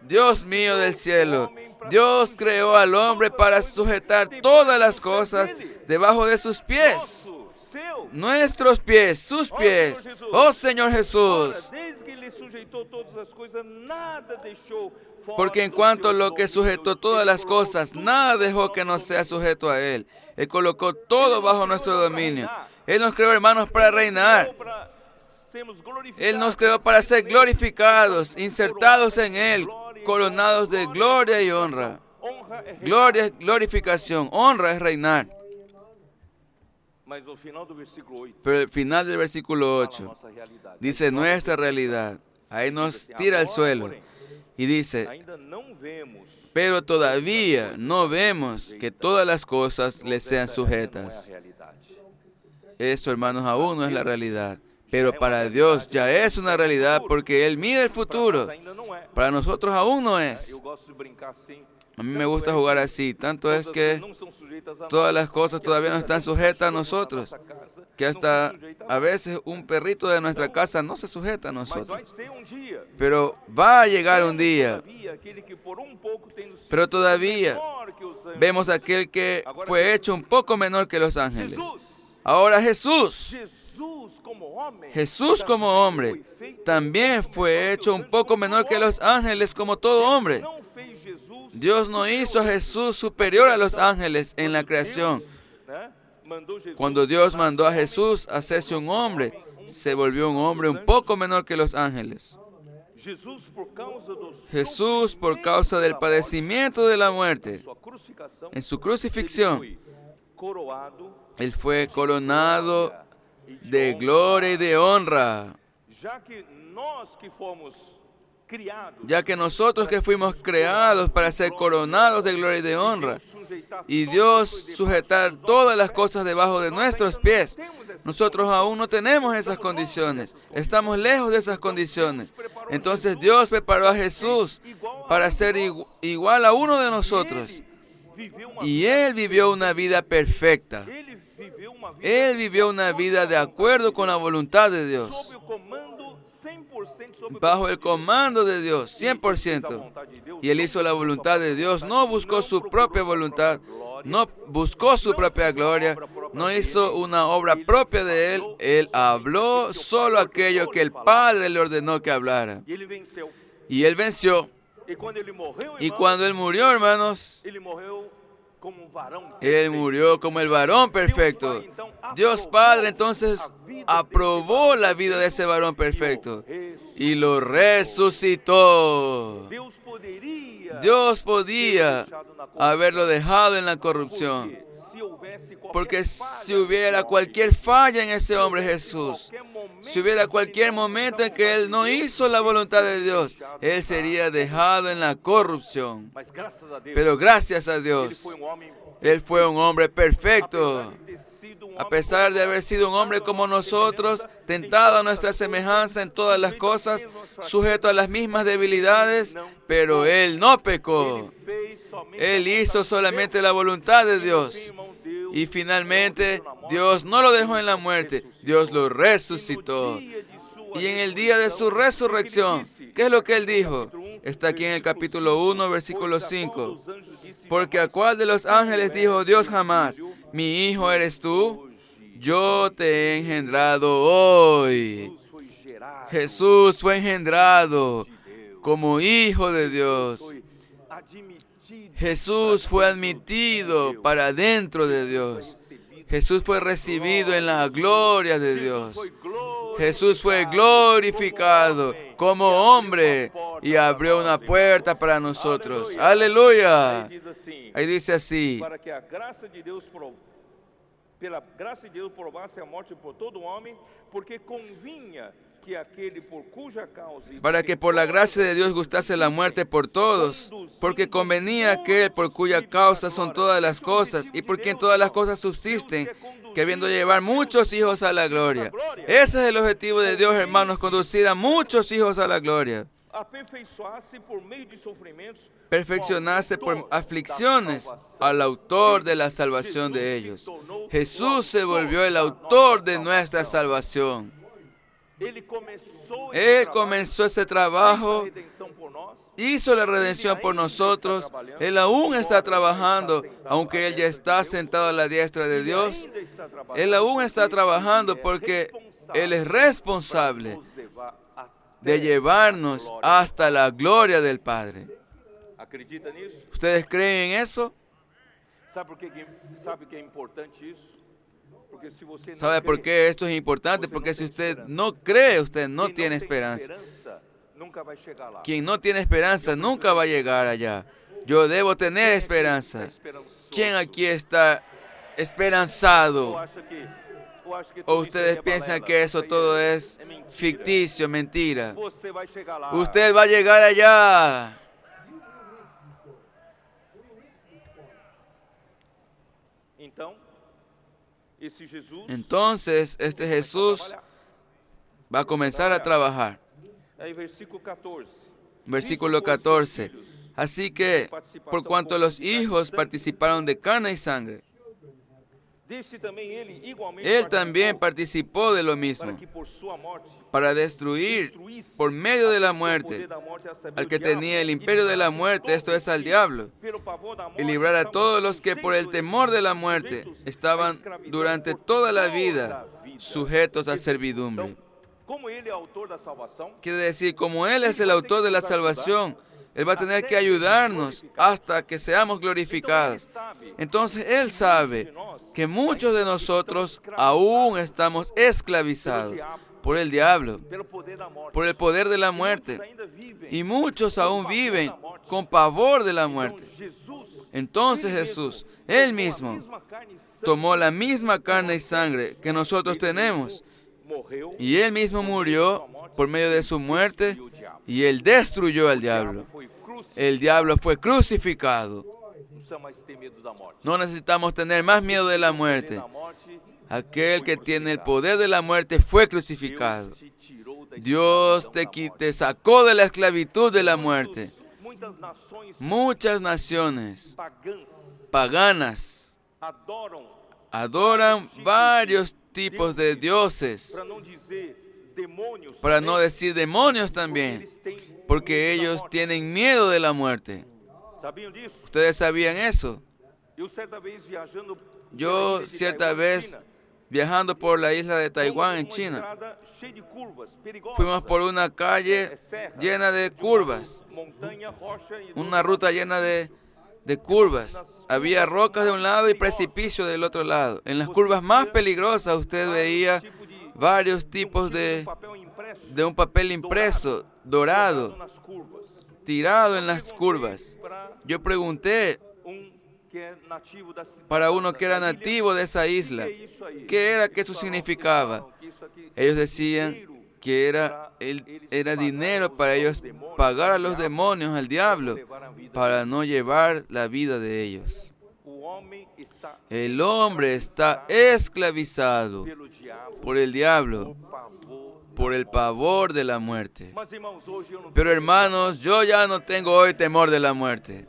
Dios mío del cielo, Dios creó al hombre para sujetar todas las cosas debajo de sus pies. Nuestros pies, sus pies. Oh Señor Jesús. Porque en cuanto a lo que sujetó todas las cosas, nada dejó que no sea sujeto a Él. Él colocó todo bajo nuestro dominio. Él nos creó, hermanos, para reinar. Él nos creó para ser glorificados, insertados en Él, coronados de gloria y honra. Gloria es glorificación, honra es reinar. Pero el final del versículo 8 dice nuestra realidad. Ahí nos tira al suelo y dice, pero todavía no vemos que todas las cosas le sean sujetas. Esto, hermanos, aún no es la realidad. Pero para Dios ya es una realidad porque Él mira el futuro. Para nosotros aún no es. A mí me gusta jugar así. Tanto es que todas las cosas todavía no están sujetas a nosotros. Que hasta a veces un perrito de nuestra casa no se sujeta a nosotros. Pero va a llegar un día. Pero todavía vemos a aquel que fue hecho un poco menor que los ángeles. Ahora Jesús como hombre también fue hecho un poco menor que los ángeles como todo hombre. Dios no hizo a Jesús superior a los ángeles en la creación. Cuando Dios mandó a Jesús a hacerse un hombre, se volvió un hombre un poco menor que los ángeles. Jesús, por causa del padecimiento de la muerte, en su crucifixión, Él fue coronado de gloria y de honra. ya que nosotros que fuimos creados para ser coronados de gloria y de honra, y Dios sujetar todas las cosas debajo de nuestros pies, nosotros aún no tenemos esas condiciones, estamos lejos de esas condiciones. Entonces Dios preparó a Jesús para ser igual a uno de nosotros, y Él vivió una vida perfecta. Él vivió una vida de acuerdo con la voluntad de Dios, bajo el comando de Dios, 100%. Y Él hizo la voluntad de Dios, no buscó su propia voluntad, no buscó su propia gloria, no hizo una obra propia de Él. Él habló solo aquello que el Padre le ordenó que hablara. Y Él venció. Y cuando Él murió, hermanos, Él murió como el varón perfecto. Dios Padre entonces aprobó la vida de ese varón perfecto y lo resucitó. Dios podía haberlo dejado en la corrupción, porque si hubiera cualquier falla en ese hombre Jesús, si hubiera cualquier momento en que Él no hizo la voluntad de Dios, Él sería dejado en la corrupción. Pero gracias a Dios, Él fue un hombre perfecto. A pesar de haber sido un hombre como nosotros, tentado a nuestra semejanza en todas las cosas, sujeto a las mismas debilidades, pero Él no pecó. Él hizo solamente la voluntad de Dios. Y finalmente, Dios no lo dejó en la muerte, Dios lo resucitó. Y en el día de su resurrección, ¿qué es lo que Él dijo? Está aquí en el capítulo 1, versículo 5. Porque ¿a cuál de los ángeles dijo Dios jamás, mi hijo eres tú? Yo te he engendrado hoy. Jesús fue engendrado como hijo de Dios. Jesús fue admitido para dentro de Dios. Jesús fue recibido en la gloria de Dios. Jesús fue glorificado como hombre y abrió una puerta para nosotros. ¡Aleluya! Ahí dice así: para que a graça de Deus pela graça de Deus provasse a morte por todo homem, porque convinha que aquele por cuja causa para que por la gracia de Dios gustase la muerte por todos, porque convenía aquel por cuya causa son todas las cosas y por quien todas las cosas subsisten, que habiendo llevar muchos hijos a la gloria. Ese es el objetivo de Dios, hermanos, conducir a muchos hijos a la gloria. Perfeccionarse por aflicciones al autor de la salvación de ellos. Jesús se volvió el autor de nuestra salvación. Él comenzó ese trabajo, hizo la redención por nosotros. Él aún está trabajando, aunque Él ya está sentado a la diestra de Dios. Él aún está trabajando porque Él es responsable de llevarnos hasta la gloria del Padre. ¿Ustedes creen en eso? ¿Sabe por qué esto es importante? Porque si usted no cree, usted no tiene esperanza. Quien no tiene esperanza nunca va a llegar allá. Yo debo tener esperanza. ¿Quién aquí está esperanzado? ¿O ustedes piensan que eso todo es ficticio, mentira? Usted va a llegar allá. Entonces, este Jesús va a comenzar a trabajar. Versículo 14. Así que, por cuanto los hijos participaron de carne y sangre, Él también participó de lo mismo, para destruir por medio de la muerte al que tenía el imperio de la muerte, esto es, al diablo, y librar a todos los que por el temor de la muerte estaban durante toda la vida sujetos a servidumbre. Quiere decir, como Él es el autor de la salvación, Él va a tener que ayudarnos hasta que seamos glorificados. Entonces Él sabe que muchos de nosotros aún estamos esclavizados por el diablo, por el poder de la muerte. Y muchos aún viven con pavor de la muerte. Entonces Jesús, Él mismo, tomó la misma carne y sangre que nosotros tenemos. Y Él mismo murió por medio de su muerte y Él destruyó al diablo. El diablo fue crucificado. No necesitamos tener más miedo de la muerte. Aquel que tiene el poder de la muerte fue crucificado. Dios te sacó de la esclavitud de la muerte. Muchas naciones paganas adoran varios tipos de dioses, para no decir demonios también, porque ellos tienen miedo de la muerte. ¿Ustedes sabían eso? Yo cierta vez, viajando por la isla de Taiwán en China, fuimos por una calle llena de curvas, una ruta llena de curvas. Había rocas de un lado y precipicio del otro lado. En las curvas más peligrosas usted veía varios tipos de un papel impreso, dorado, tirado en las curvas. Yo pregunté para uno que era nativo de esa isla, ¿qué eso significaba? Ellos decían que era dinero para ellos pagar a los demonios, al diablo, para no llevar la vida de ellos. El hombre está esclavizado por el diablo, por el pavor de la muerte. Pero hermanos, yo ya no tengo hoy temor de la muerte.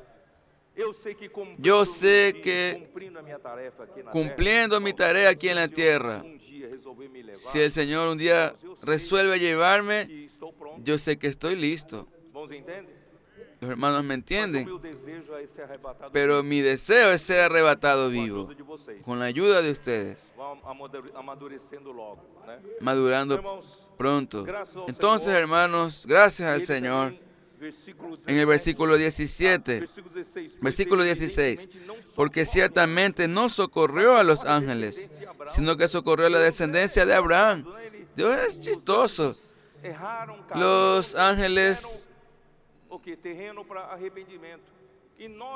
Yo sé que cumpliendo mi tarea aquí en la tierra, si el Señor un día resuelve llevarme, yo sé que estoy listo. Los hermanos me entienden. Pero mi deseo es ser arrebatado vivo, con la ayuda de ustedes, madurando pronto. Entonces, hermanos, gracias al Señor. En el versículo 17, versículo 16, porque ciertamente no socorrió a los ángeles, sino que socorrió a la descendencia de Abraham. Dios es chistoso. Los ángeles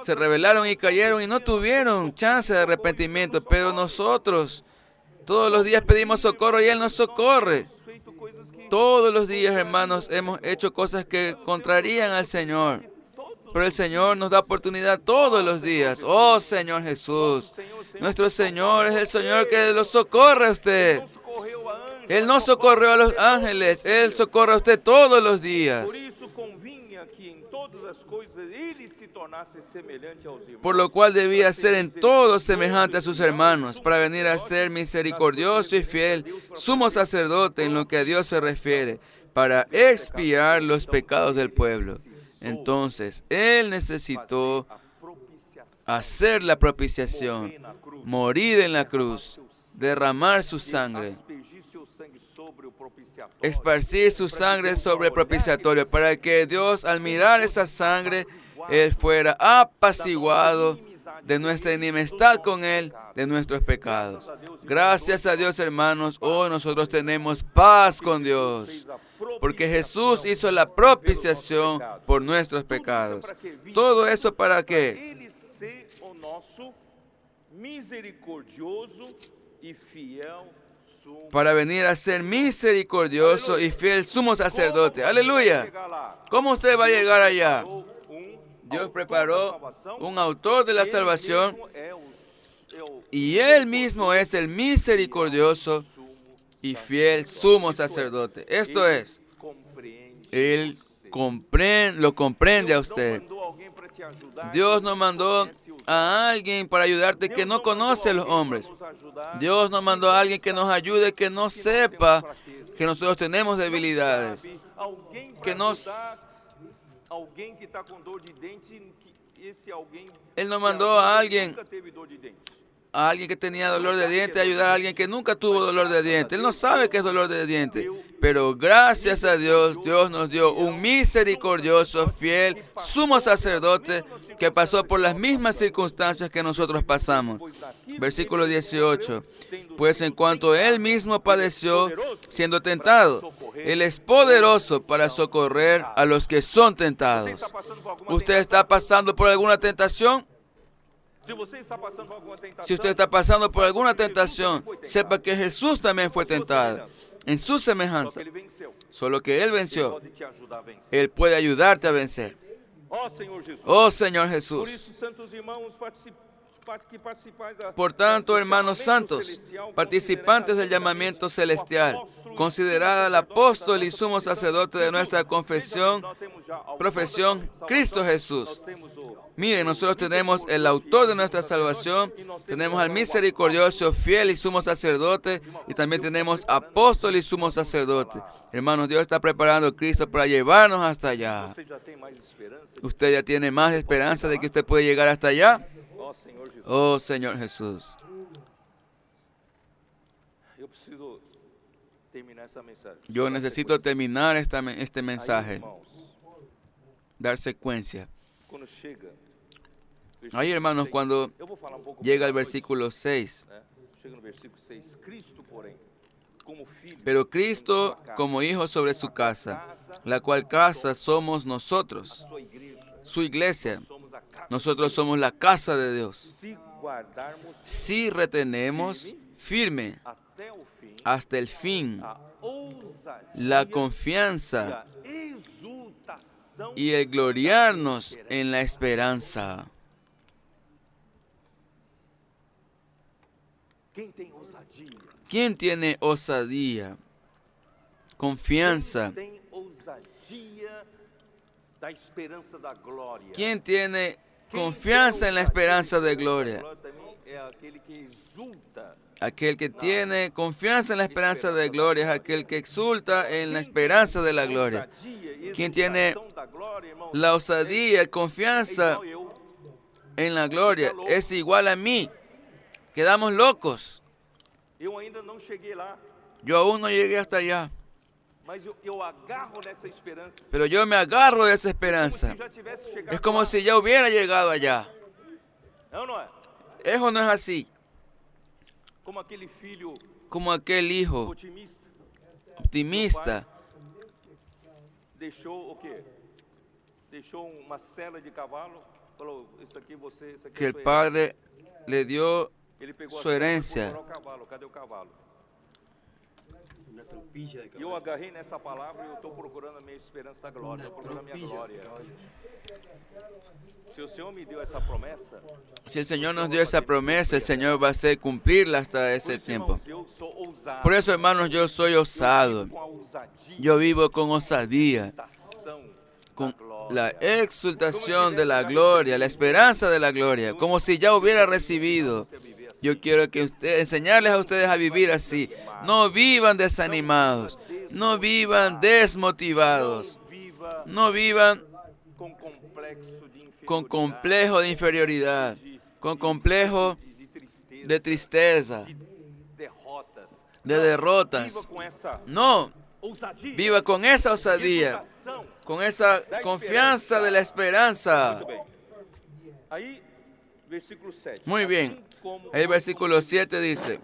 se rebelaron y cayeron y no tuvieron chance de arrepentimiento, pero nosotros todos los días pedimos socorro y Él nos socorre. Todos los días, hermanos, hemos hecho cosas que contrarían al Señor, pero el Señor nos da oportunidad todos los días. Oh, Señor Jesús, nuestro Señor es el Señor que los socorre a usted. Él no socorrió a los ángeles, Él socorre a usted todos los días. Por lo cual debía ser en todo semejante a sus hermanos, para venir a ser misericordioso y fiel, sumo sacerdote en lo que a Dios se refiere, para expiar los pecados del pueblo. Entonces, Él necesitó hacer la propiciación, morir en la cruz, derramar su sangre, esparcir su sangre sobre el propiciatorio, para que Dios, al mirar esa sangre, Él fuera apaciguado de nuestra enemistad con Él, de nuestros pecados. Gracias a Dios, hermanos, hoy nosotros tenemos paz con Dios, porque Jesús hizo la propiciación por nuestros pecados. ¿Todo eso para qué? Para venir a ser misericordioso y fiel sumo sacerdote. ¡Aleluya! ¿Cómo usted va a llegar allá? Dios preparó un autor de la salvación y Él mismo es el misericordioso y fiel sumo sacerdote. Esto es, Él lo comprende a usted. Dios nos mandó a alguien para ayudarte que no conoce a los hombres. Dios nos mandó a alguien que nos ayude, que no sepa que nosotros tenemos debilidades, Él nos mandó a alguien que tenía dolor de diente, ayudar a alguien que nunca tuvo dolor de diente. Él no sabe qué es dolor de diente, pero gracias a Dios, Dios nos dio un misericordioso, fiel, sumo sacerdote que pasó por las mismas circunstancias que nosotros pasamos. Versículo 18. Pues en cuanto Él mismo padeció siendo tentado, Él es poderoso para socorrer a los que son tentados. ¿Usted está pasando por alguna tentación? Si usted está pasando por alguna tentación, sepa que Jesús también fue tentado. en su Só semejanza. que ele venceu. Solo que Él Ele venció. pode te ajudar a vencer. Él puede ayudarte a vencer. Ó Senhor Jesus. Oh Señor Por Jesús. isso, santos irmãos, que participais da, Por tanto, do hermanos chamamento santos, celestial, participantes del llamamiento celestial, considerad al apóstol y sumo sacerdote de nuestra profesión, Cristo Jesús. Miren, nosotros tenemos el autor de nuestra salvación, tenemos al misericordioso, fiel y sumo sacerdote, y también tenemos apóstol y sumo sacerdote. Hermanos, Dios está preparando a Cristo para llevarnos hasta allá. Você já tem mais esperança? ¿Usted ya tiene más esperanza de que usted puede llegar hasta allá? Ó Senhor Jesus. Oh Señor Jesús. Eu preciso terminar essa mensagem. Yo necesito terminar este Aí, mensaje, irmãos, dar secuencia. quando chega, Ahí, hermanos, cuando eu vou falar pouco llega mais el à noite, versículo 6. né? Chega no versículo 6. Cristo, porém, como filho, Pero Cristo em sua casa, como hijo sobre su casa, la cual casa somos nosotros, sua igreja, su iglesia. somos a casa. Nosotros somos la casa de Dios. Se guardarmos Si retenemos firme até o fim hasta el fin a ousadia la e confianza a exultação y el gloriarnos en la esperanza. Quem tem ousadia? ¿Quién tiene osadía, confianza? Quem tem ousadia da esperança da glória? ¿Quién tiene Quem confianza tem en la ousadia esperanza da de glória gloria? também é aquele que exulta. Aquel que tiene confianza en la esperanza de gloria es aquel que exulta en la esperanza de la gloria. Quien tiene la osadía, confianza en la gloria, es igual a mí. Quedamos locos. Eu ainda não cheguei lá, Yo aún no llegué hasta allá, mas eu agarro nessa esperança. pero yo me agarro de esa Como esperanza. se já tivesse chegado Es como lá. si ya hubiera llegado allá. É ou não é? Eso no es así. Como aquele filho Como aquel hijo otimista optimista deixou o quê? Deixou uma sela de cavalo, falou, isso aqui isso aqui que é el sua herança. padre le dio Ele pegou su a sela e herencia. foi procurar o cavalo. Cadê o cavalo? E eu agarrei nessa palavra e eu estou procurando a minha esperança da glória, estou procurando a minha glória. Se o Senhor me deu essa promessa, Si el Señor nos dio esa promesa, el Señor va a hacer cumplirla hasta por ese isso, tiempo. irmãos, eu sou ousado. Por eso, hermanos, yo soy osado. Com a ousadia, Yo vivo con osadía, exultação con da glória. la exultación de la gloria, la esperanza de la gloria, como si ya hubiera recibido. Yo quiero que enseñarles a ustedes a vivir así. No vivan desanimados, no vivan desmotivados, Viva no vivan com complexo de inferioridade, con complejo de inferioridad, con complejo de tristeza, de tristeza, de derrotas. de Viva derrotas. com essa No, ousadia, viva con esa e osadía, exultação. con esa confianza de la esperanza. Muito bem. Aí, versículo 7. Muy bien. Assim como El versículo 7 dice,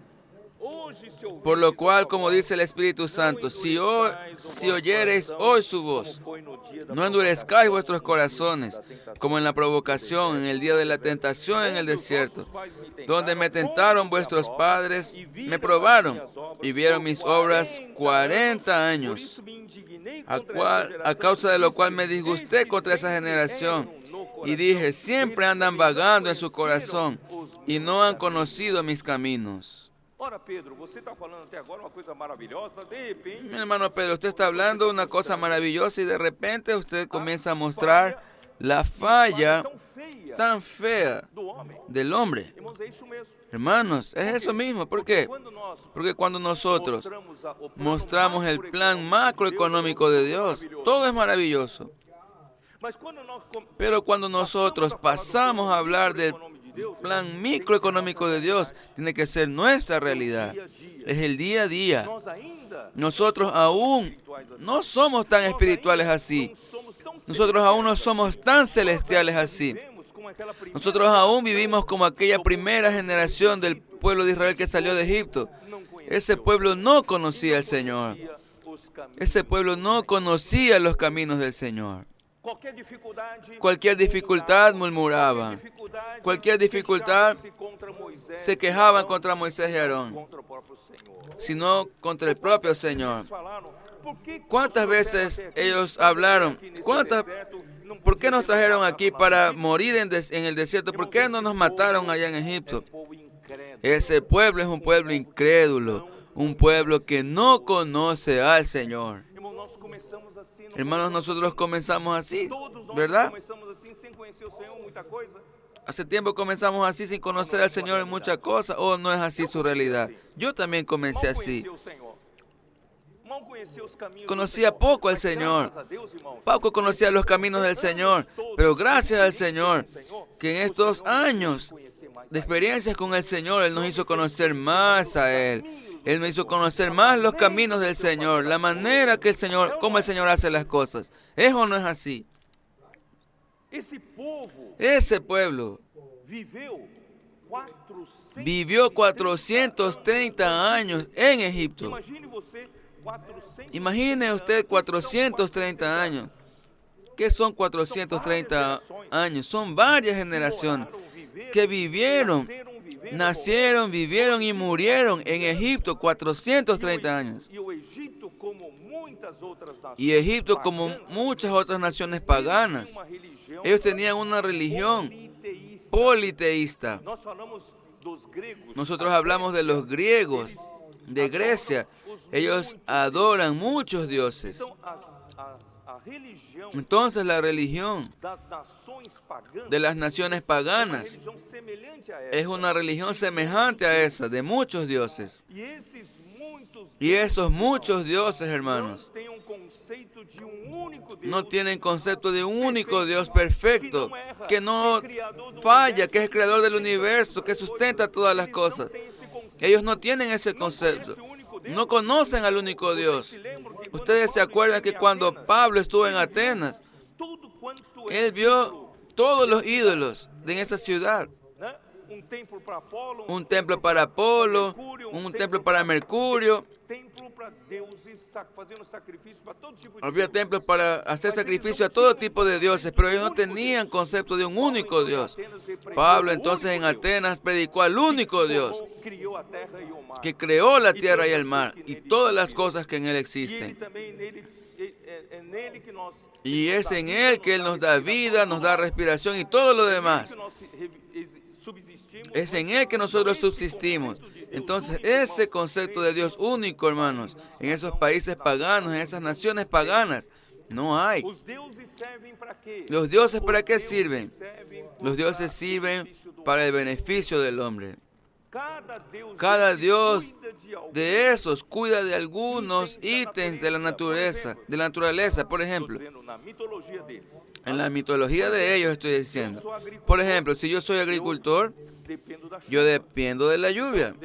hoje se ouvides por lo cual, a sua como voz, si el Espíritu não Santo, si endureçais o oyereis vosso hoy coração, su voz, como foi no dia da no endurezcáis vuestros provocação, corazones, da tentação, como en la provocación, en el día de la tentación en el onde os desierto, vossos pais me tentaram, donde me tentaron onde vuestros me padres, aprovaram, me viram probaron as minhas obras y vieron mis por obras 40 Por años, isso me indignei a contra essa geração causa de lo que cual me disse, disgusté "Estes contra esa sempre generación, erram no y coração, dije, siempre eles andan também vagando en não su conheceram corazón os y meus no han caminhos." conocido mis caminos. Ora, Pedro, você está falando até agora uma coisa maravilhosa, de repente, Mi hermano Pedro, usted está hablando una cosa maravillosa y de repente usted comienza a mostrar la falla tão feia tan fea do homem. del hombre. Irmãos, é isso mesmo. Hermanos, es eso mismo. ¿Por qué? Quando nós Porque cuando nosotros o plano mostramos el plan macroeconómico de Dios, todo es maravilloso. Mas quando nós Pero cuando nosotros pasamos a hablar del plan microeconómico de Dios, tiene que ser nuestra realidad. Es el día a día. nós ainda Nosotros aún no somos tan espirituales así. somos tão Nosotros aún no somos tan celestiales así. vivemos como aquela primeira Nosotros aún vivimos como aquella primera generación del pueblo de Israel que salió de Egipto. não conhece Ese pueblo no conocía al Señor. os caminhos. Ese pueblo no conocía los caminos del Señor. Cualquier dificultad murmuraban. Cualquier dificultad queixavam-se contra Moisés se quejaban contra Moisés y Aarón. contra o próprio sino contra el propio Señor. ¿Cuántas veces ellos hablaron? ¿Por qué nos trajeron aquí para morir en el desierto? ¿Por qué no nos mataron allá en Egipto? Ese pueblo es un pueblo incrédulo, un pueblo que no conoce al Señor. Hermanos, nosotros comenzamos así, ¿verdad? Hace tiempo comenzamos así sin conocer al Señor en muchas cosas, o no es así su realidad. Yo también comencé así. Conocía poco al Señor, poco conocía los caminos del Señor, pero gracias al Señor, que en estos años de experiencias con el Señor, Él nos hizo conocer más a Él. Él nos hizo conocer más los caminos del Señor, la manera que cómo el Señor hace las cosas. ¿Es o no es así? Ese pueblo vivió 430 años en Egipto. Imagine usted 430 años. ¿Qué son 430 años? Son varias generaciones que vivieron, nacieron, vivieron y murieron en Egipto 430 años. Y Egipto, como muchas otras naciones paganas, ellos tenían una religión politeísta. Nosotros hablamos de los griegos, de Grecia. Ellos adoran muchos dioses. Entonces la religión de las naciones paganas es una religión semejante a esa, de muchos dioses. Y esos muchos dioses, hermanos, no tienen concepto de un único Dios perfecto, que no falla, que es el creador del universo, que sustenta todas las cosas. Ellos no tienen ese concepto. No conocen al único Dios. Ustedes se acuerdan que cuando Pablo estuvo en Atenas, él vio todos los ídolos de esa ciudad. Un templo para Apolo, un templo para Mercurio. Había templos para hacer sacrificio a todo tipo de dioses, pero ellos no tenían concepto de un único Dios. Pablo entonces en Atenas predicó al único Dios, que creó la tierra y el mar y todas las cosas que en él existen. Y es en él que él nos da vida, nos da respiración y todo lo demás. Es en él que nosotros subsistimos. Entonces, ese concepto de Dios único, hermanos, en esos países paganos, en esas naciones paganas, no hay. ¿Los dioses para qué sirven? Los dioses sirven para el beneficio del hombre. Cada dios de esos cuida de algunos ítems de la naturaleza, por ejemplo. En la mitología de ellos estoy diciendo. Por ejemplo, si yo soy agricultor, yo dependo de la lluvia,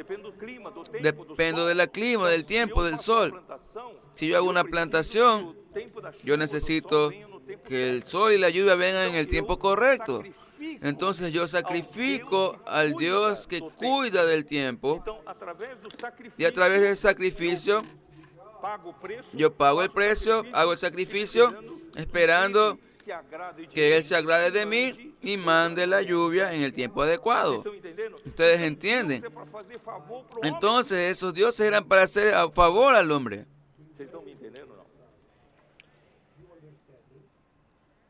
dependo del clima, del tiempo, del sol. Si yo hago una plantación, yo necesito que el sol y la lluvia vengan en el tiempo correcto. Entonces yo sacrifico al Dios que cuida del tiempo y a través del sacrificio yo pago el precio, hago el sacrificio esperando que Él se agrade de mí y mande la lluvia en el tiempo adecuado. ¿Ustedes entienden? Entonces esos dioses eran para hacer a favor al hombre.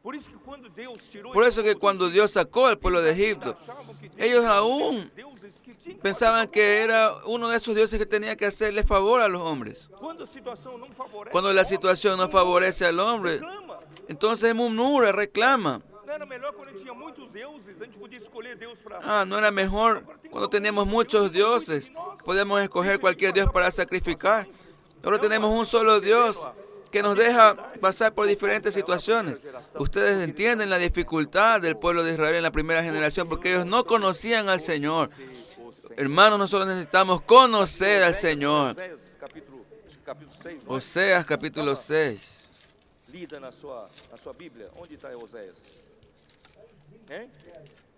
Por eso que cuando Dios sacó al pueblo de Egipto, ellos aún pensaban que era uno de esos dioses que tenía que hacerle favor a los hombres. Cuando la situación no favorece al hombre, entonces murmura, reclama. No era mejor cuando teníamos muchos dioses. Podemos escoger cualquier dios para sacrificar. Ahora tenemos un solo Dios que nos deja pasar por diferentes situaciones. Ustedes entienden la dificultad del pueblo de Israel en la primera generación porque ellos no conocían al Señor. Hermanos, nosotros necesitamos conocer al Señor. Oseas capítulo 6. Lida na sua Bíblia. Onde está Oséias?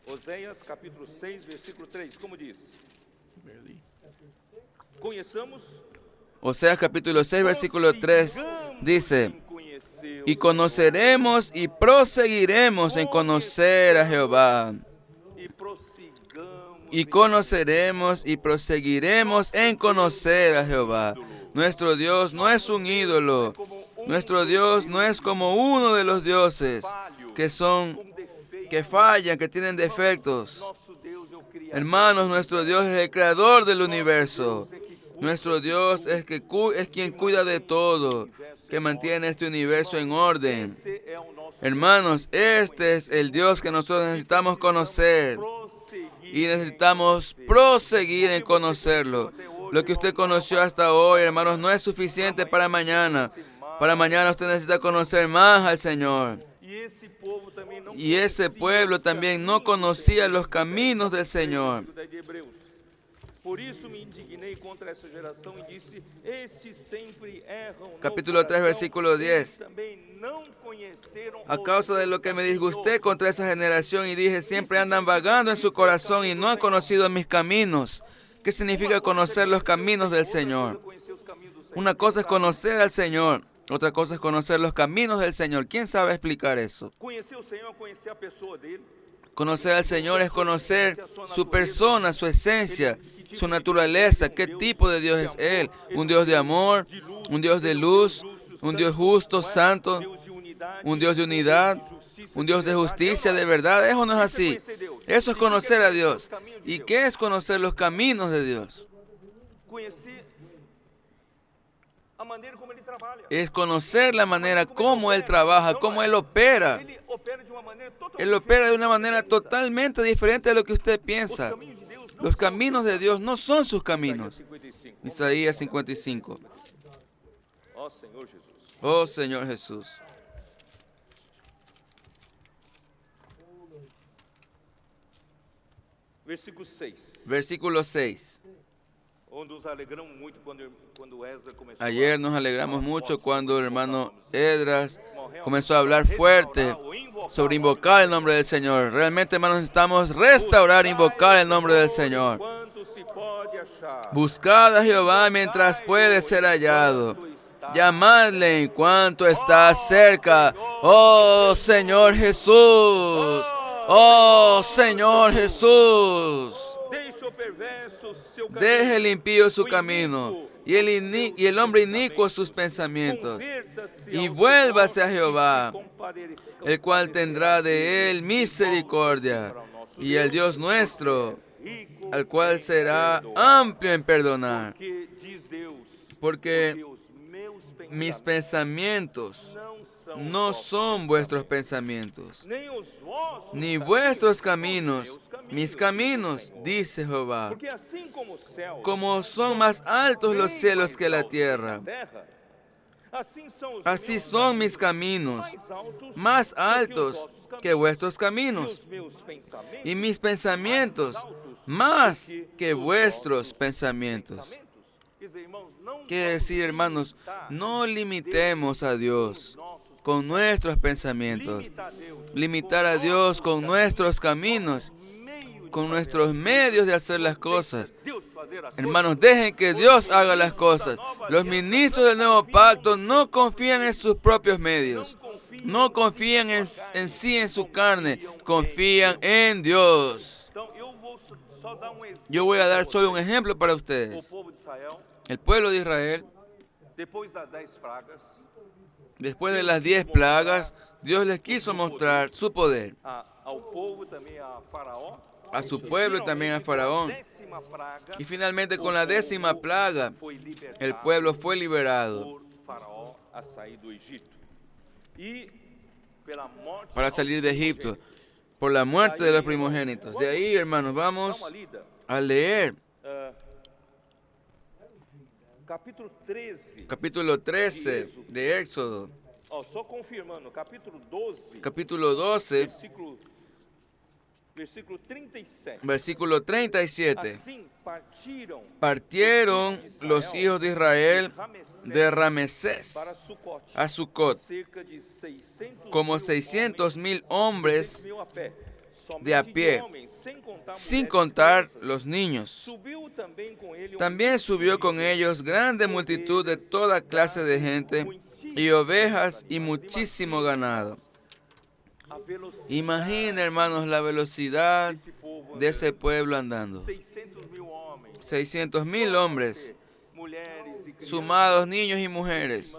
Oséias capítulo 6, versículo 3. Como diz? Conheçamos. Oseas capítulo 6, versículo 3 dice: y conoceremos y proseguiremos en conocer a Jehová. y conoceremos y proseguiremos en conocer a Jehová. Nuestro Dios no es un ídolo. Nuestro Dios no es como uno de los dioses que fallan, que tienen defectos. Hermanos, nuestro Dios es el creador del universo. Nuestro Dios es quien cuida de todo, que mantiene este universo en orden. Hermanos, este es el Dios que nosotros necesitamos conocer y necesitamos proseguir en conocerlo. Lo que usted conoció hasta hoy, hermanos, no es suficiente para mañana. Para mañana usted necesita conocer más al Señor. Y ese pueblo también no conocía los caminos del Señor. Capítulo 3, versículo 10. A causa de lo que me disgusté contra esa generación y dije, siempre andan vagando en su corazón y no han conocido mis caminos. ¿Qué significa conocer los caminos del Señor? Una cosa es conocer al Señor, otra cosa es conocer los caminos del Señor. ¿Quién sabe explicar eso? Conocer al Señor es conocer su persona, su esencia, su naturaleza, qué tipo de Dios es Él. Un Dios de amor, un Dios de luz, un Dios justo, santo, un Dios de unidad, un Dios de justicia, de verdad. Eso no es así. Eso es conocer a Dios. ¿Y qué es conocer los caminos de Dios? Es conocer la manera como Él trabaja, cómo Él opera. Él opera de una manera totalmente diferente de lo que usted piensa. Los caminos de Dios no son sus caminos. Isaías 55. Oh Señor Jesús. Versículo 6. Ayer nos alegramos mucho cuando el hermano Esdras comenzó a hablar fuerte sobre invocar el nombre del Señor. Realmente, hermanos, necesitamos restaurar, invocar el nombre del Señor. Buscad a Jehová mientras puede ser hallado. Llamadle en cuanto está cerca. Oh Señor Jesús. Oh Señor Jesús. Deje el impío su camino y el hombre inicuo sus pensamientos, y vuélvase a Jehová, el cual tendrá de él misericordia, y el Dios nuestro, al cual será amplio en perdonar. Porque mis pensamientos no son vuestros pensamientos, ni vuestros caminos, mis caminos, dice Jehová. Como son más altos los cielos que la tierra, así son mis caminos, más altos que vuestros caminos, y mis pensamientos más que vuestros pensamientos. Quiere decir, hermanos, no limitemos a Dios con nuestros pensamientos. Limitar a Dios con nuestros caminos, con nuestros medios de hacer las cosas. Hermanos, dejen que Dios haga las cosas. Los ministros del nuevo pacto no confían en sus propios medios. No confían en sí, en su carne. Confían en Dios. Yo voy a dar solo un ejemplo para ustedes. El pueblo de Israel, después de las 10 plagas, Dios les quiso mostrar su poder a su pueblo y también a Faraón. Y finalmente con la 10ª plaga, el pueblo fue liberado para salir de Egipto por la muerte de los primogénitos. De ahí, hermanos, vamos a leer capítulo 13 de Éxodo. Capítulo 12, versículo 37. Partieron los hijos de Israel de Ramesés a Sucot, como 600,000 hombres de a pie, sin contar los niños. También subió con ellos grande multitud de toda clase de gente, y ovejas y muchísimo ganado. Imaginen, hermanos, la velocidad de ese pueblo andando. 600,000 hombres, sumados niños y mujeres.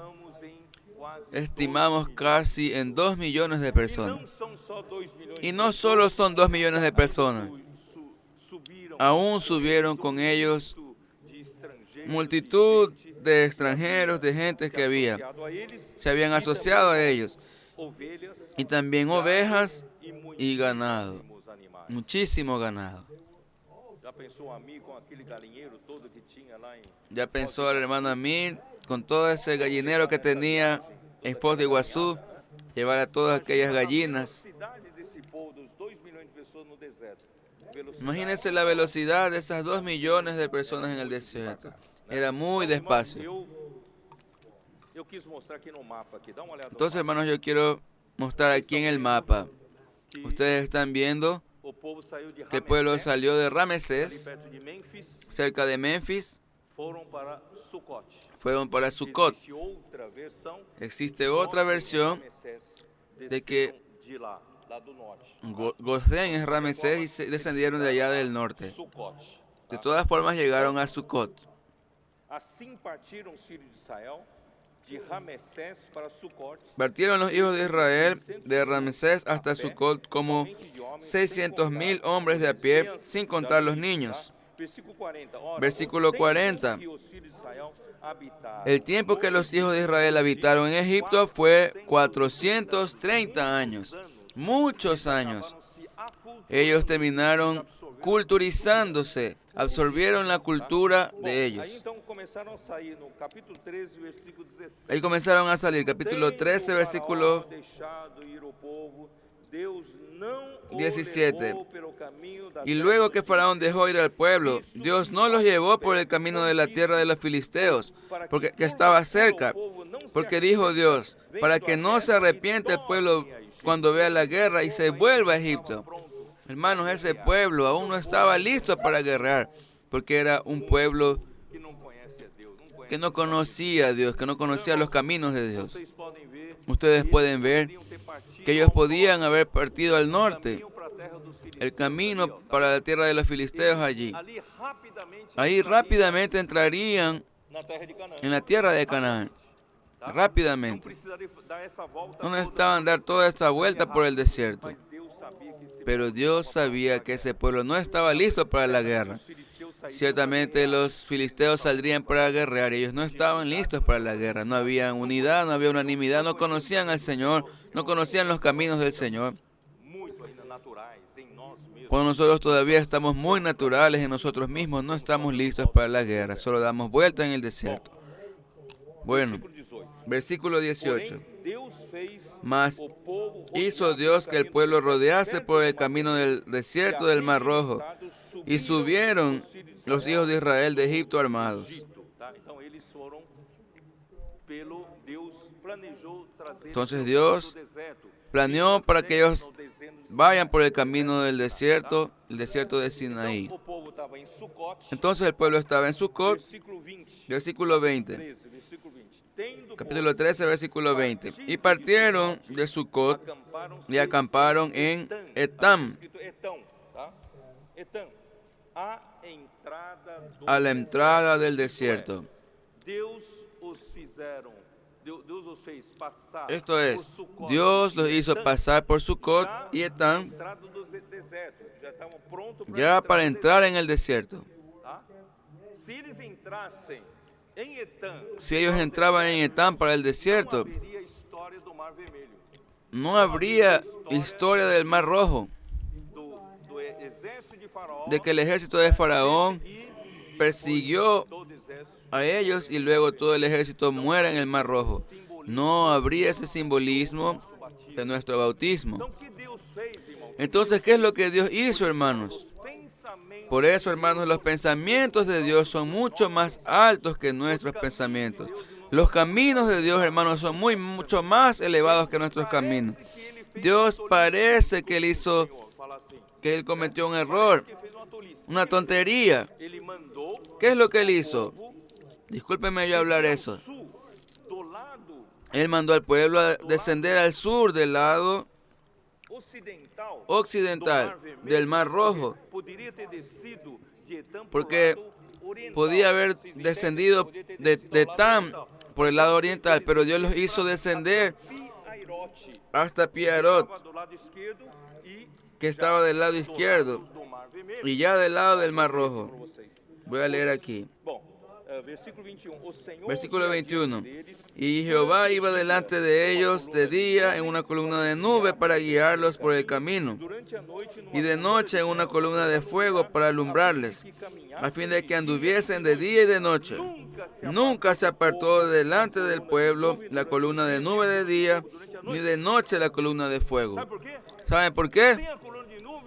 Estimamos casi en 2 millones de personas. Y no solo son 2 millones de personas. Aún subieron con ellos multitud de extranjeros, de gentes que había. Se habían asociado a ellos. Y también ovejas y ganado. Muchísimo ganado. Ya pensó el hermano Amir con todo ese gallinero que tenía en Foz de Iguazú, llevar a todas aquellas gallinas. Imagínense la velocidad de esas 2 millones de personas en el desierto. Era muy despacio. Entonces, hermanos, yo quiero mostrar aquí en el mapa. Ustedes están viendo que el pueblo salió de Ramesés, cerca de Memphis, fueron para Sucot. Existe otra versión de que Gosén es Ramesés y se descendieron de allá del norte. De todas formas llegaron a Sucot. Partieron los hijos de Israel de Ramesés hasta Sucot como 600,000 hombres de a pie, sin contar los niños. Versículo 40. El tiempo que los hijos de Israel habitaron en Egipto fue 430 años. Muchos años. Ellos terminaron culturizándose, absorbieron la cultura de ellos. Ahí comenzaron a salir, capítulo 13, versículo 17. Y luego que Faraón dejó ir al pueblo, Dios no los llevó por el camino de la tierra de los filisteos, porque que estaba cerca, porque dijo Dios, para que no se arrepiente el pueblo cuando vea la guerra y se vuelva a Egipto. Hermanos, ese pueblo aún no estaba listo para guerrear, porque era un pueblo que no conocía a Dios, que no conocía los caminos de Dios. Ustedes pueden ver que ellos podían haber partido al norte, el camino para la tierra de los filisteos allí. Ahí rápidamente entrarían en la tierra de Canaán. Rápidamente. No necesitaban dar toda esa vuelta por el desierto. Pero Dios sabía que ese pueblo no estaba listo para la guerra. Ciertamente los filisteos saldrían para guerrear. Ellos no estaban listos para la guerra. No había unidad, no había unanimidad. No conocían al Señor. No conocían los caminos del Señor. Cuando nosotros todavía estamos muy naturales en nosotros mismos, no estamos listos para la guerra. Solo damos vuelta en el desierto. Bueno, versículo 18. Mas hizo Dios que el pueblo rodease por el camino del desierto del Mar Rojo, y subieron los hijos de Israel de Egipto armados. Entonces Dios planeó para que ellos vayan por el camino del desierto, el desierto de Sinaí. Entonces el pueblo estaba en Sucot, versículo 20. Capítulo 13, versículo 20. Y partieron de Sucot y acamparon en Etam, a la entrada del desierto. Esto es, Dios los hizo pasar por Sucot y Etam ya para entrar en el desierto. Si ellos entraban en Etam para el desierto, no habría historia del Mar Rojo, de que el ejército de Faraón persiguió a ellos y luego todo el ejército muera en el Mar Rojo. No habría ese simbolismo de nuestro bautismo. Entonces, ¿qué es lo que Dios hizo, hermanos? Por eso, hermanos, los pensamientos de Dios son mucho más altos que nuestros pensamientos. Los caminos de Dios, hermanos, son mucho más elevados que nuestros caminos. Dios parece que Él cometió un error, una tontería. ¿Qué es lo que Él hizo? Discúlpenme yo hablar eso. Él mandó al pueblo a descender al sur del lado occidental del Mar Rojo. porque podía haber descendido de Etam por el lado oriental, pero Dios los hizo descender hasta Pi-Hahirot, que estaba del lado izquierdo y ya del lado del Mar Rojo. Voy a leer aquí. Versículo 21. Y Jehová iba delante de ellos de día en una columna de nube para guiarlos por el camino, y de noche en una columna de fuego para alumbrarles, a fin de que anduviesen de día y de noche. Nunca se apartó de delante del pueblo la columna de nube de día, ni de noche la columna de fuego. ¿Saben por qué?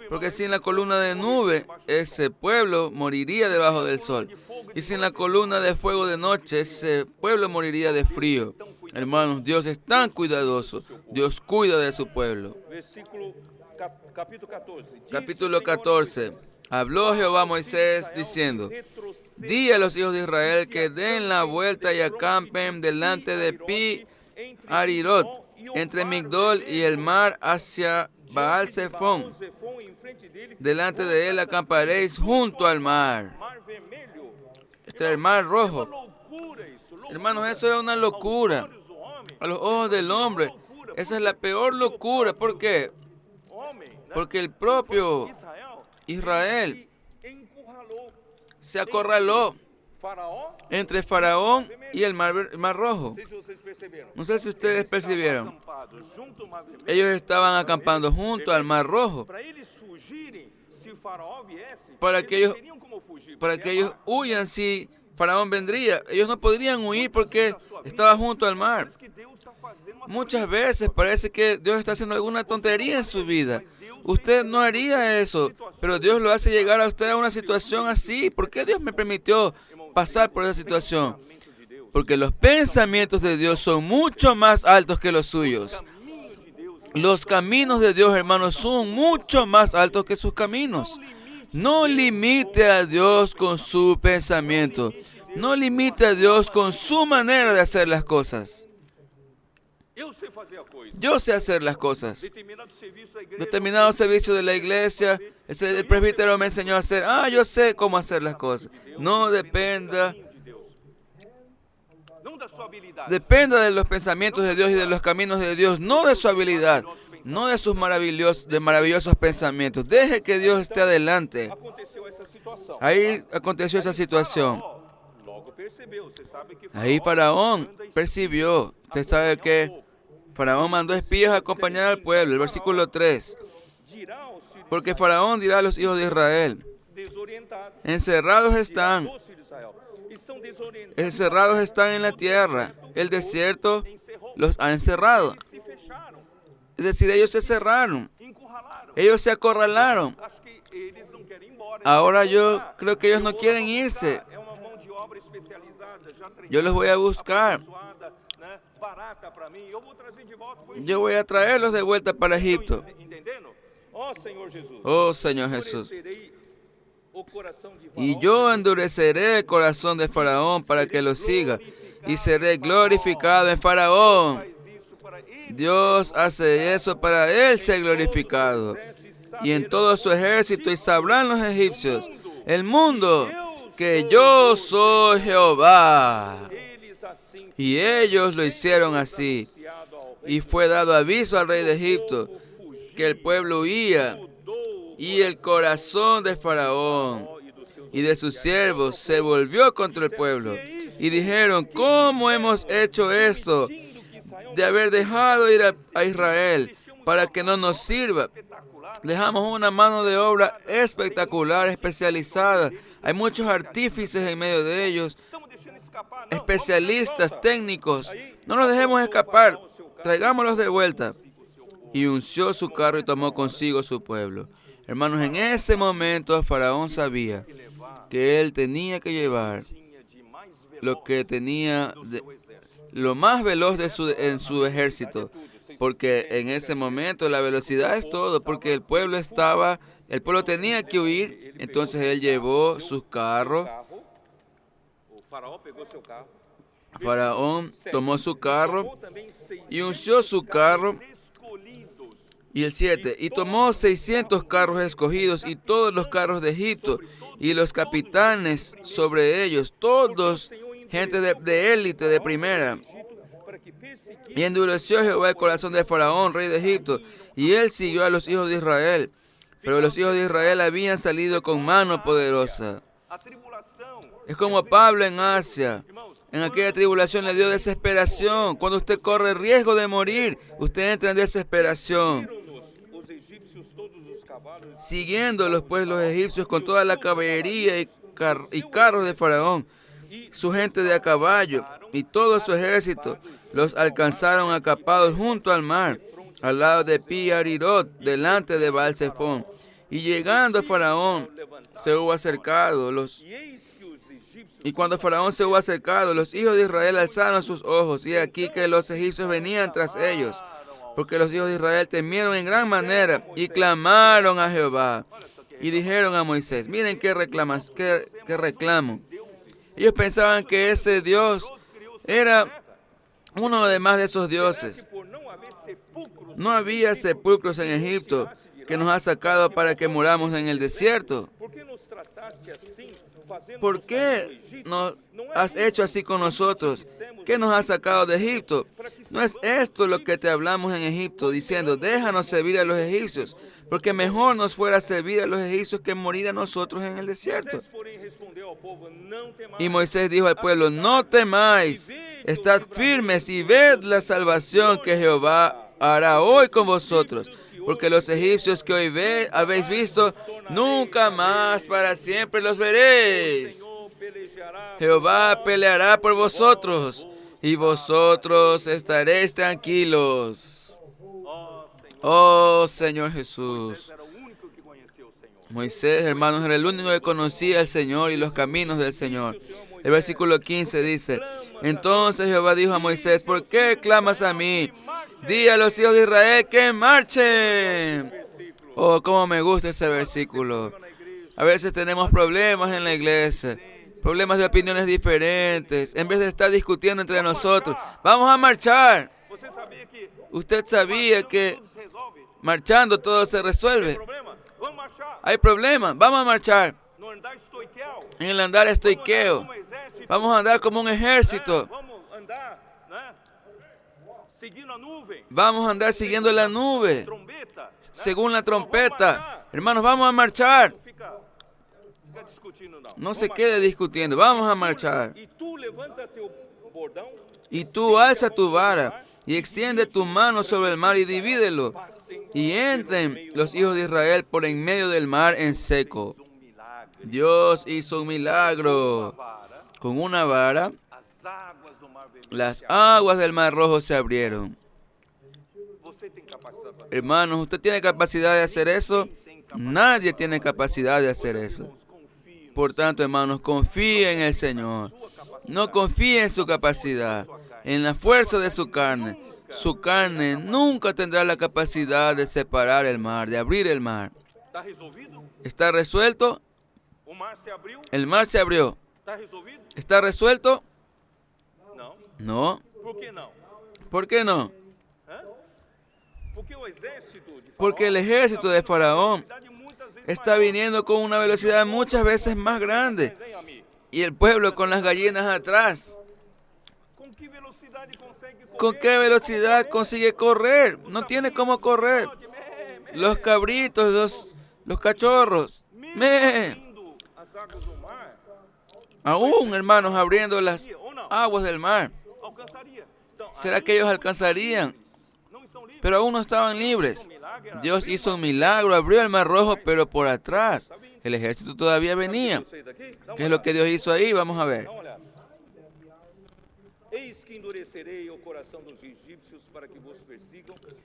Porque sin la columna de nube, ese pueblo moriría debajo del sol. Y sin la columna de fuego de noche, ese pueblo moriría de frío. Hermanos, Dios es tan cuidadoso. Dios cuida de su pueblo. Capítulo 14. Habló Jehová a Moisés diciendo: Di a los hijos de Israel que den la vuelta y acampen delante de Pi-Hahirot, entre Migdol y el mar hacia Baal-Zephón. Delante de él acamparéis junto al mar. Este es el Mar Rojo. Hermanos, eso era una locura a los ojos del hombre. Esa es la peor locura. ¿Por qué? Porque el propio Israel se acorraló entre Faraón y el Mar Rojo. No sé si ustedes percibieron. Ellos estaban acampando junto al Mar Rojo para que ellos huyan si Faraón vendría. Ellos no podrían huir porque estaba junto al mar. Muchas veces parece que Dios está haciendo alguna tontería en su vida. Usted no haría eso, pero Dios lo hace llegar a usted a una situación así. ¿Por qué Dios me permitió pasar por esa situación? Porque los pensamientos de Dios son mucho más altos que los suyos. Los caminos de Dios, hermanos, son mucho más altos que sus caminos. No limite a Dios con su pensamiento. No limite a Dios con su manera de hacer las cosas. Yo sé hacer las cosas. Determinado servicio de la iglesia, el presbítero me enseñó a hacer. Yo sé cómo hacer las cosas. No dependa de los pensamientos de Dios y de los caminos de Dios, no de su habilidad, no de sus maravillosos pensamientos. Deje que Dios esté adelante. Ahí aconteció esa situación. Ahí Faraón percibió. Usted sabe que Faraón mandó espías a acompañar al pueblo. El versículo 3. Porque Faraón dirá a los hijos de Israel: encerrados están en la tierra. El desierto los ha encerrado. Es decir, ellos se cerraron. Ellos se acorralaron. Ahora yo creo que ellos no quieren irse. Yo los voy a buscar. Yo voy a traerlos de vuelta para Egipto. Oh Señor Jesús. Y yo endureceré el corazón de Faraón para que lo siga, y seré glorificado en Faraón. Dios hace eso para él ser glorificado. Y en todo su ejército, y sabrán los egipcios, el mundo, que yo soy Jehová. Y ellos lo hicieron así. Y fue dado aviso al rey de Egipto que el pueblo huía. Y el corazón de Faraón y de sus siervos se volvió contra el pueblo. Y dijeron: ¿cómo hemos hecho eso de haber dejado ir a Israel para que no nos sirva? Dejamos una mano de obra espectacular, especializada. Hay muchos artífices en medio de ellos, especialistas, técnicos. No los dejemos escapar, traigámoslos de vuelta. Y unció su carro y tomó consigo su pueblo. Hermanos, en ese momento Faraón sabía que él tenía que llevar lo más veloz en su ejército, porque en ese momento la velocidad es todo, porque el pueblo tenía que huir. Entonces él llevó sus carros. Faraón tomó su carro y unció su carro Y el 7, y tomó 600 carros escogidos y todos los carros de Egipto y los capitanes sobre ellos, todos gente de élite, de primera. Y endureció Jehová el corazón de Faraón, rey de Egipto, y él siguió a los hijos de Israel. Pero los hijos de Israel habían salido con mano poderosa. Es como Pablo en Asia. En aquella tribulación le dio desesperación. Cuando usted corre riesgo de morir, usted entra en desesperación. Siguiéndolos pues los egipcios con toda la caballería y carros de Faraón, su gente de a caballo y todo su ejército, los alcanzaron acampados junto al mar, al lado de Pi-Hahiroth, delante de Baal-Zephón. Y llegando a Faraón, se hubo acercado Y cuando Faraón se hubo acercado, los hijos de Israel alzaron sus ojos, y aquí que los egipcios venían tras ellos, porque los hijos de Israel temieron en gran manera, y clamaron a Jehová, y dijeron a Moisés, miren qué reclamo. Ellos pensaban que ese Dios era uno además de esos dioses. No había sepulcros en Egipto que nos ha sacado para que muramos en el desierto. ¿Por qué nos has hecho así con nosotros? ¿Qué nos has sacado de Egipto? ¿No es esto lo que te hablamos en Egipto, diciendo, déjanos servir a los egipcios, porque mejor nos fuera servir a los egipcios que morir a nosotros en el desierto? Y Moisés dijo al pueblo, no temáis, estad firmes y ved la salvación que Jehová hará hoy con vosotros, porque los egipcios que hoy habéis visto, nunca más para siempre los veréis. Jehová peleará por vosotros, y vosotros estaréis tranquilos. Oh Señor Jesús. Moisés, hermanos, era el único que conocía al Señor y los caminos del Señor. El versículo 15 dice, entonces Jehová dijo a Moisés, ¿por qué clamas a mí? Di a los hijos de Israel que marchen. Oh, cómo me gusta ese versículo. A veces tenemos problemas en la iglesia, problemas de opiniones diferentes. En vez de estar discutiendo entre nosotros, vamos a marchar. Usted sabía que marchando todo se resuelve. Hay problemas, vamos a marchar. En el andar estoiqueo, vamos a andar como un ejército. Vamos a andar siguiendo la nube, según la trompeta. Hermanos, vamos a marchar. No se quede discutiendo, vamos a marchar. Y tú alza tu vara y extiende tu mano sobre el mar y divídelo. Y entren los hijos de Israel por en medio del mar en seco. Dios hizo un milagro. Con una vara, las aguas del Mar Rojo se abrieron. Hermanos, ¿usted tiene capacidad de hacer eso? Nadie tiene capacidad de hacer eso. Por tanto, hermanos, confíe en el Señor. No confíe en su capacidad, en la fuerza de su carne. Su carne nunca tendrá la capacidad de separar el mar, de abrir el mar. ¿Está resuelto? El mar se abrió. ¿Está resuelto? No. ¿Por qué no? Porque el ejército de Faraón está viniendo con una velocidad muchas veces más grande. Y el pueblo con las gallinas atrás. ¿Con qué velocidad consigue correr? No tiene cómo correr. Los cabritos, los cachorros. Aún, hermanos, abriendo las aguas del mar. ¿Será que ellos alcanzarían? Pero aún no estaban libres. Dios hizo un milagro, abrió el Mar Rojo, pero por atrás. El ejército todavía venía. ¿Qué es lo que Dios hizo ahí? Vamos a ver.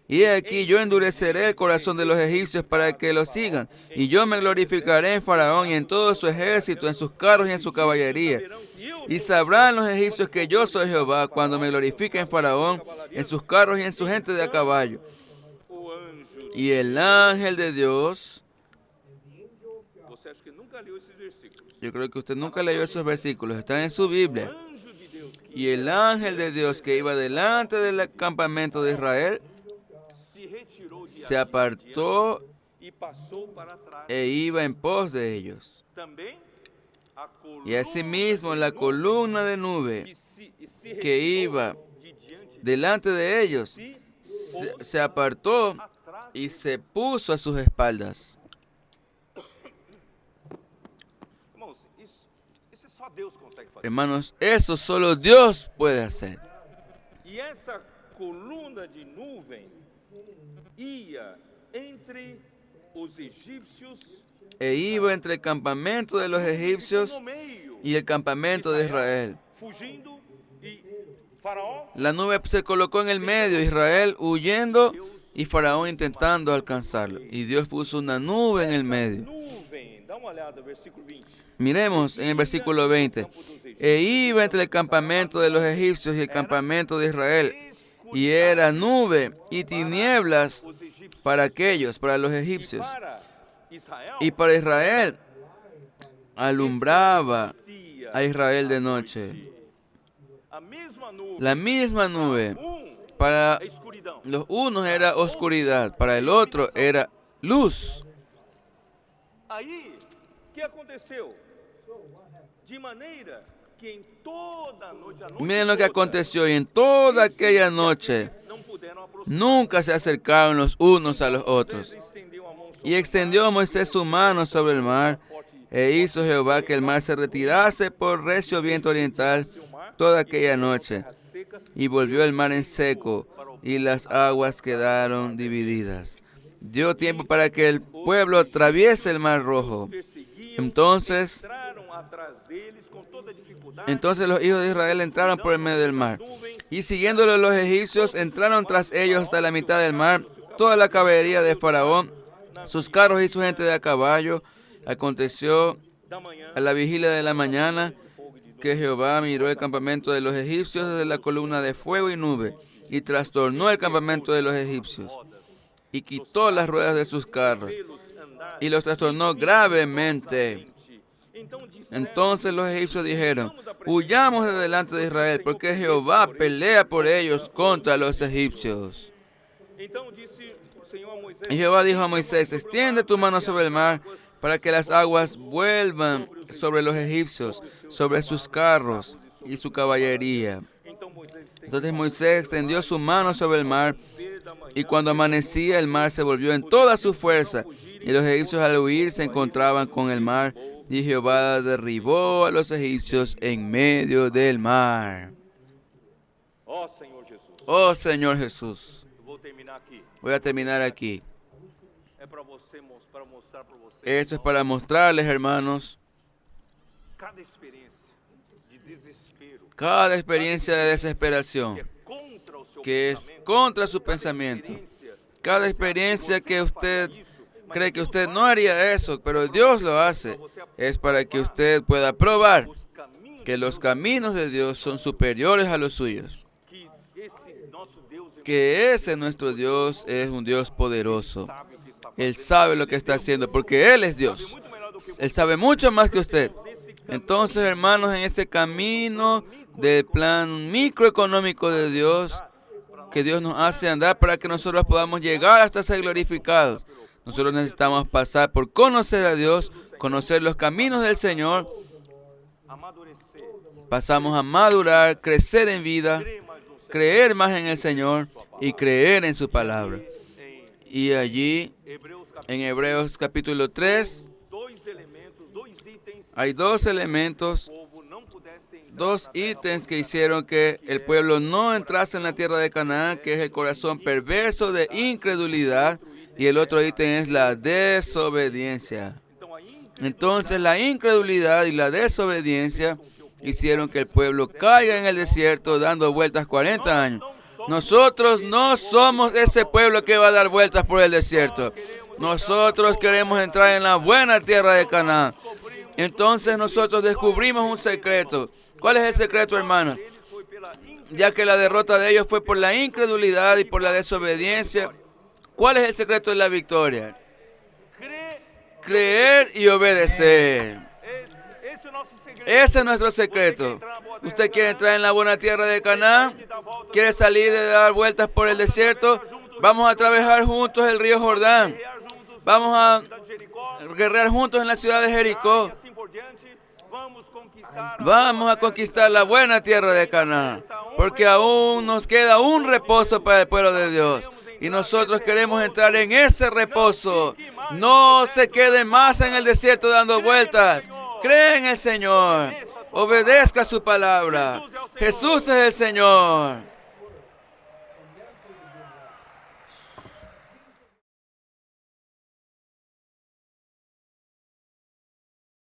Y aquí yo endureceré el corazón de los egipcios para que los sigan, y yo me glorificaré en Faraón y en todo su ejército, en sus carros y en su caballería. Y sabrán los egipcios que yo soy Jehová cuando me glorifique en Faraón, en sus carros y en su gente de a caballo. Y el ángel de Dios... Yo creo que usted nunca leyó esos versículos, están en su Biblia. Y el ángel de Dios que iba delante del campamento de Israel se apartó e iba en pos de ellos. Y asimismo la columna de nube que iba delante de ellos se apartó y se puso a sus espaldas. Hermanos, eso solo Dios puede hacer. E essa coluna de nuvem ia entre os egípcios E iba entre el campamento de los egipcios y el campamento de Israel. fugindo e Faraó La nube se colocó en el medio, Israel huyendo y Faraón intentando alcanzarlo. Y Dios puso una nube en el medio. nuvem, dá uma olhada, versículo 20. Miremos en el versículo 20. E iba entre el campamento de los egipcios y el campamento de Israel. Y era nube y tinieblas Os egípcios para aquellos, para los egipcios. para Israel Y para Israel alumbraba a Israel de noche. a mesma nuvem, La misma nube. um Para é escuridão. los unos era oscuridad, para el otro era luz. Aí, o que aconteceu? De maneira que em toda a noite Miren lo que aconteció y en toda aquella noche não puderam aproximar. nunca se acercaron los unos a los otros. Estendeu a mão sobre Y extendió Moisés su mano sobre el mar e hizo Jehová que el mar se retirase por recio viento oriental toda aquella noche. a seca, Y volvió el mar en seco y las aguas quedaron divididas. Dio tiempo para que el pueblo atraviese el mar rojo. perseguiam, Entonces entraram atrás deles com toda dificuldade. Entonces los hijos de Israel entraron por el medio del mar. Y siguiéndolo los egipcios, entraron tras ellos hasta la mitad del mar, toda la caballería de Faraón, sus carros y su gente de a caballo. Aconteció Da manhã, a la vigilia de la mañana que Jehová miró el campamento de los egipcios desde la columna de fuego y nube, y trastornó el campamento de los egipcios, y quitó las ruedas de sus carros, pelos andaram y los trastornó gravemente. Então disseram, Entonces los egipcios dijeron: huyamos de delante de Israel, porque Jehová pelea por ellos contra los egipcios. então disse o Senhor a Moisés, Y Jehová dijo a Moisés: extiende tu mano sobre el mar, para que las aguas vuelvan sobre los egipcios, sobre sus carros y su caballería. então Moisés estendeu Entonces Moisés extendió su mano sobre el mar, da manhã, y cuando amanecía el mar se volvió en toda su fuerza, y los egipcios al huir se encontraban con el mar, y Jehová derribó a los egipcios en medio del mar. ó Senhor Jesus, Oh Señor Jesús, eu vou terminar aqui. voy a terminar aquí. É para você, para mostrar para você Esto es para mostrarles, hermanos, cada experiência de desespero cada experiencia de desesperación contra o seu que es pensamento, contra su pensamiento. experiência Cada experiencia que usted cree que usted no haría eso, pero Dios lo hace, es para que usted pueda probar os caminhos que los caminos de Dios son superiores a los suyos, que esse nosso Deus que ese nuestro Dios es un Dios poderoso. sabe o que está fazendo. Él sabe lo que está haciendo porque Él es Dios. Muito melhor do que Él sabe mucho más que usted. Entonces, hermanos, en ese camino del plan microeconómico de Dios, que Dios nos hace andar para que nosotros podamos llegar hasta ser glorificados, nosotros necesitamos pasar por conocer a Dios, conocer los caminos del Señor. amadurecer, Pasamos a madurar, crecer en vida, crer mais no Senhor. creer más en el Señor y creer en su palabra. Em Y allí, Hebreus capítulo en Hebreos capítulo 3, dois elementos, dois itens, hay dos elementos, o povo não pudesse entrar dos na terra ítems que hicieron que el pueblo no entrase en la tierra de Canaán, que es el corazón perverso de incredulidad, y el otro ítem es la desobediencia. Então a incredulidade Entonces la incredulidad y la desobediencia hicieron que el pueblo caiga en el desierto dando vueltas 40 años. Nosotros no somos ese pueblo que va a dar vueltas por el desierto. Nosotros queremos entrar en la buena tierra de Canaán. Entonces nosotros descubrimos un secreto. ¿Cuál es el secreto, hermanos? foi pela Ya que la derrota de ellos fue por la incredulidad y por la desobediencia, ¿cuál es el secreto de la victoria? crer. Creer y obedecer. Esse é o nosso segredo. Ese es nuestro secreto. ¿Usted quiere entrar en la buena tierra de Canaán? ¿Quiere salir de dar vueltas por el desierto? Vamos a trabajar juntos el río Jordán. Vamos a guerrear juntos en la ciudad de Jericó. Vamos a conquistar la buena tierra de Canaán, porque aún nos queda un reposo para el pueblo de Dios. Y nosotros queremos entrar en ese reposo. No se queden más en el desierto dando vueltas. Cree en el Señor. Obedezca su palabra. Jesús es el Señor.